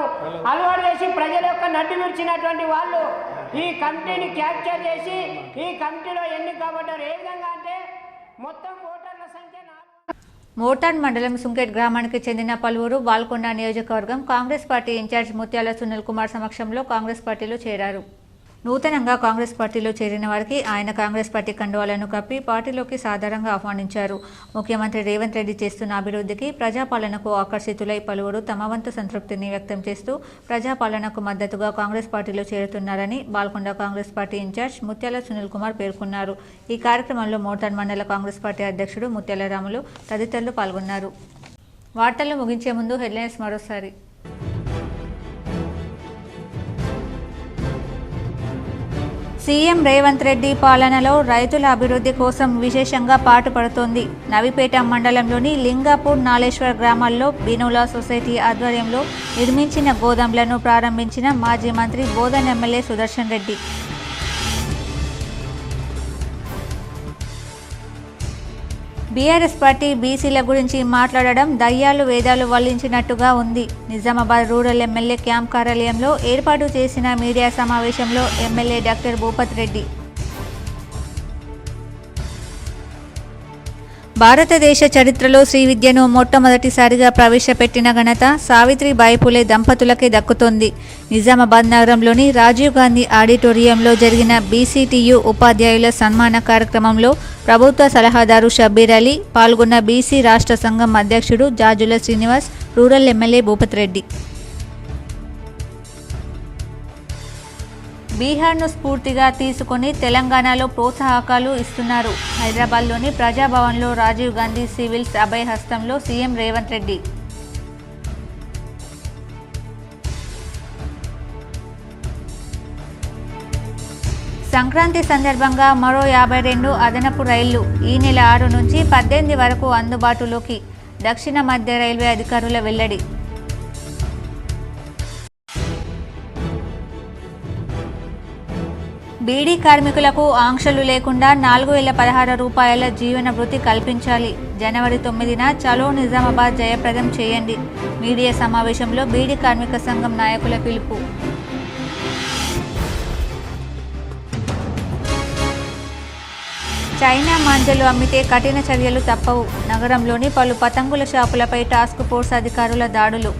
అలవాటు చేసి ప్రజల యొక్క నడ్డి విడిచినటువంటి వాళ్ళు ఈ కమిటీని క్యాప్చర్ చేసి ఈ కమిటీలో ఎన్నిక కాబడ్డారు. ఏ విధంగా అంటే మొత్తం ఓటర్ల సంఖ్య మోటాన్ మండలం సుంకేట్ గ్రామానికి చెందిన పలువురు బాల్కొండ నియోజకవర్గం కాంగ్రెస్ పార్టీ ఇన్ఛార్జ్ ముత్యాల సునీల్ కుమార్ సమక్షంలో కాంగ్రెస్ పార్టీలో చేరారు. నూతనంగా కాంగ్రెస్ పార్టీలో చేరిన వారికి ఆయన కాంగ్రెస్ పార్టీ కండువాలను కప్పి పార్టీలోకి సాధారణంగా ఆహ్వానించారు. ముఖ్యమంత్రి రేవంత్ రెడ్డి చేస్తున్న అభివృద్ధికి, ప్రజాపాలనకు ఆకర్షితులై పలువురు తమ వంతు సంతృప్తిని వ్యక్తం చేస్తూ ప్రజాపాలనకు మద్దతుగా కాంగ్రెస్ పార్టీలో చేరుతున్నారని బాల్కొండ కాంగ్రెస్ పార్టీ ఇన్ఛార్జ్ ముత్యాల సునీల్ కుమార్ పేర్కొన్నారు. ఈ కార్యక్రమంలో మోటాన్ మండల కాంగ్రెస్ పార్టీ అధ్యక్షుడు ముత్యాల రాములు తదితరులు పాల్గొన్నారు. వార్తలు ముగించే ముందు హెడ్లైన్స్ మరోసారి. సీఎం రేవంత్ రెడ్డి పాలనలో రైతుల అభివృద్ధి కోసం విశేషంగా పాటుపడుతోంది. నవిపేట మండలంలోని లింగాపూర్, నాలేశ్వర్ గ్రామాల్లో బినోలా సొసైటీ ఆధ్వర్యంలో నిర్మించిన గోదాంలను ప్రారంభించిన మాజీ మంత్రి Bodhan MLA Sudarshan Reddy. BRS party బీసీల గురించి మాట్లాడడం దయ్యాలు వేదాలు వల్లించినట్టుగా ఉంది. నిజామాబాద్ రూరల్ ఎమ్మెల్యే క్యాంప్ కార్యాలయంలో ఏర్పాటు చేసిన మీడియా సమావేశంలో ఎమ్మెల్యే డాక్టర్ భూపత్ రెడ్డి భారతదేశ చరిత్రలో శ్రీ విద్యను మొట్టమొదటిసారిగా ప్రవేశపెట్టిన ఘనత సావిత్రిబాయి పులే దంపతులకే దక్కుతోంది. నిజామాబాద్ నగరంలోని రాజీవ్ గాంధీ ఆడిటోరియంలో జరిగిన బీసీటీయూ ఉపాధ్యాయుల సన్మాన కార్యక్రమంలో ప్రభుత్వ సలహాదారు షబ్బీర్ అలీ పాల్గొన్న బీసీ రాష్ట్ర సంఘం అధ్యక్షుడు జాజుల శ్రీనివాస్, రూరల్ ఎమ్మెల్యే భూపత్ రెడ్డి బీహార్ను స్ఫూర్తిగా తీసుకుని తెలంగాణలో ప్రోత్సాహకాలు ఇస్తున్నారు. హైదరాబాద్లోని ప్రజాభవన్లో రాజీవ్ గాంధీ సివిల్స్ అభయహస్తంలో సీఎం రేవంత్ రెడ్డి సంక్రాంతి సందర్భంగా మరో 52 అదనపు రైళ్లు ఈ నెల 6 నుంచి 18 వరకు అందుబాటులోకి, దక్షిణ మధ్య రైల్వే అధికారుల వెల్లడి. బీడీ కార్మికులకు ఆంక్షలు లేకుండా 4016 రూపాయల జీవన భృతి కల్పించాలి. జనవరి 9న చలో నిజామాబాద్ జయప్రదం చేయండి. మీడియా సమావేశంలో బీడీ కార్మిక సంఘం నాయకుల పిలుపు. చైనా మాంజలు అమ్మితే కఠిన చర్యలు తప్పవు. నగరంలోని పలు పతంగుల షాపులపై టాస్క్ ఫోర్స్ అధికారుల దాడులు.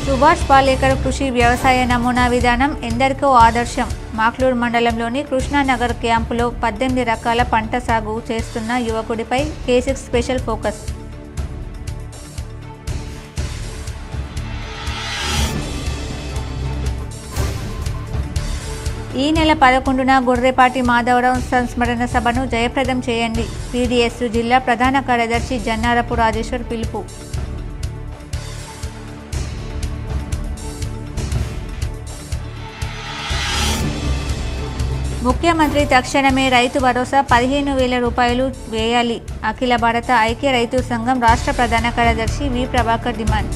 సుభాష్ పాలేకర్ కృషి వ్యవసాయ నమూనా విధానం ఎందరికో ఆదర్శం. మాక్లూర్ మండలంలోని కృష్ణానగర్ క్యాంపులో 18 రకాల పంట సాగు చేస్తున్న యువకుడిపై K6 స్పెషల్ ఫోకస్. ఈ నెల 11న గొర్రెపాటి మాధవరావు సంస్మరణ సభను జయప్రదం చేయండి. PDSU జిల్లా ప్రధాన కార్యదర్శి జన్నారపు రాజేశ్వర్ పిలుపు. ముఖ్యమంత్రి తక్షణమే రైతు భరోసా 15,000 రూపాయలు వేయాలి. అఖిల భారత ఐక్య రైతు సంఘం రాష్ట్ర ప్రధాన కార్యదర్శి వి ప్రభాకర్ డిమాండ్.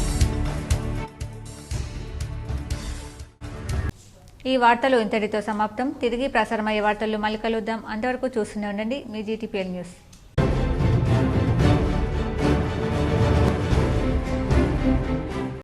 ఈ వార్తలు ఇంతటితో సమాప్తం. తిరిగి ప్రసారమయ్యే వార్తల్లో మళ్ళీ కలుద్దాం. అంతవరకు చూస్తూనే ఉండండి మీ GTPL న్యూస్.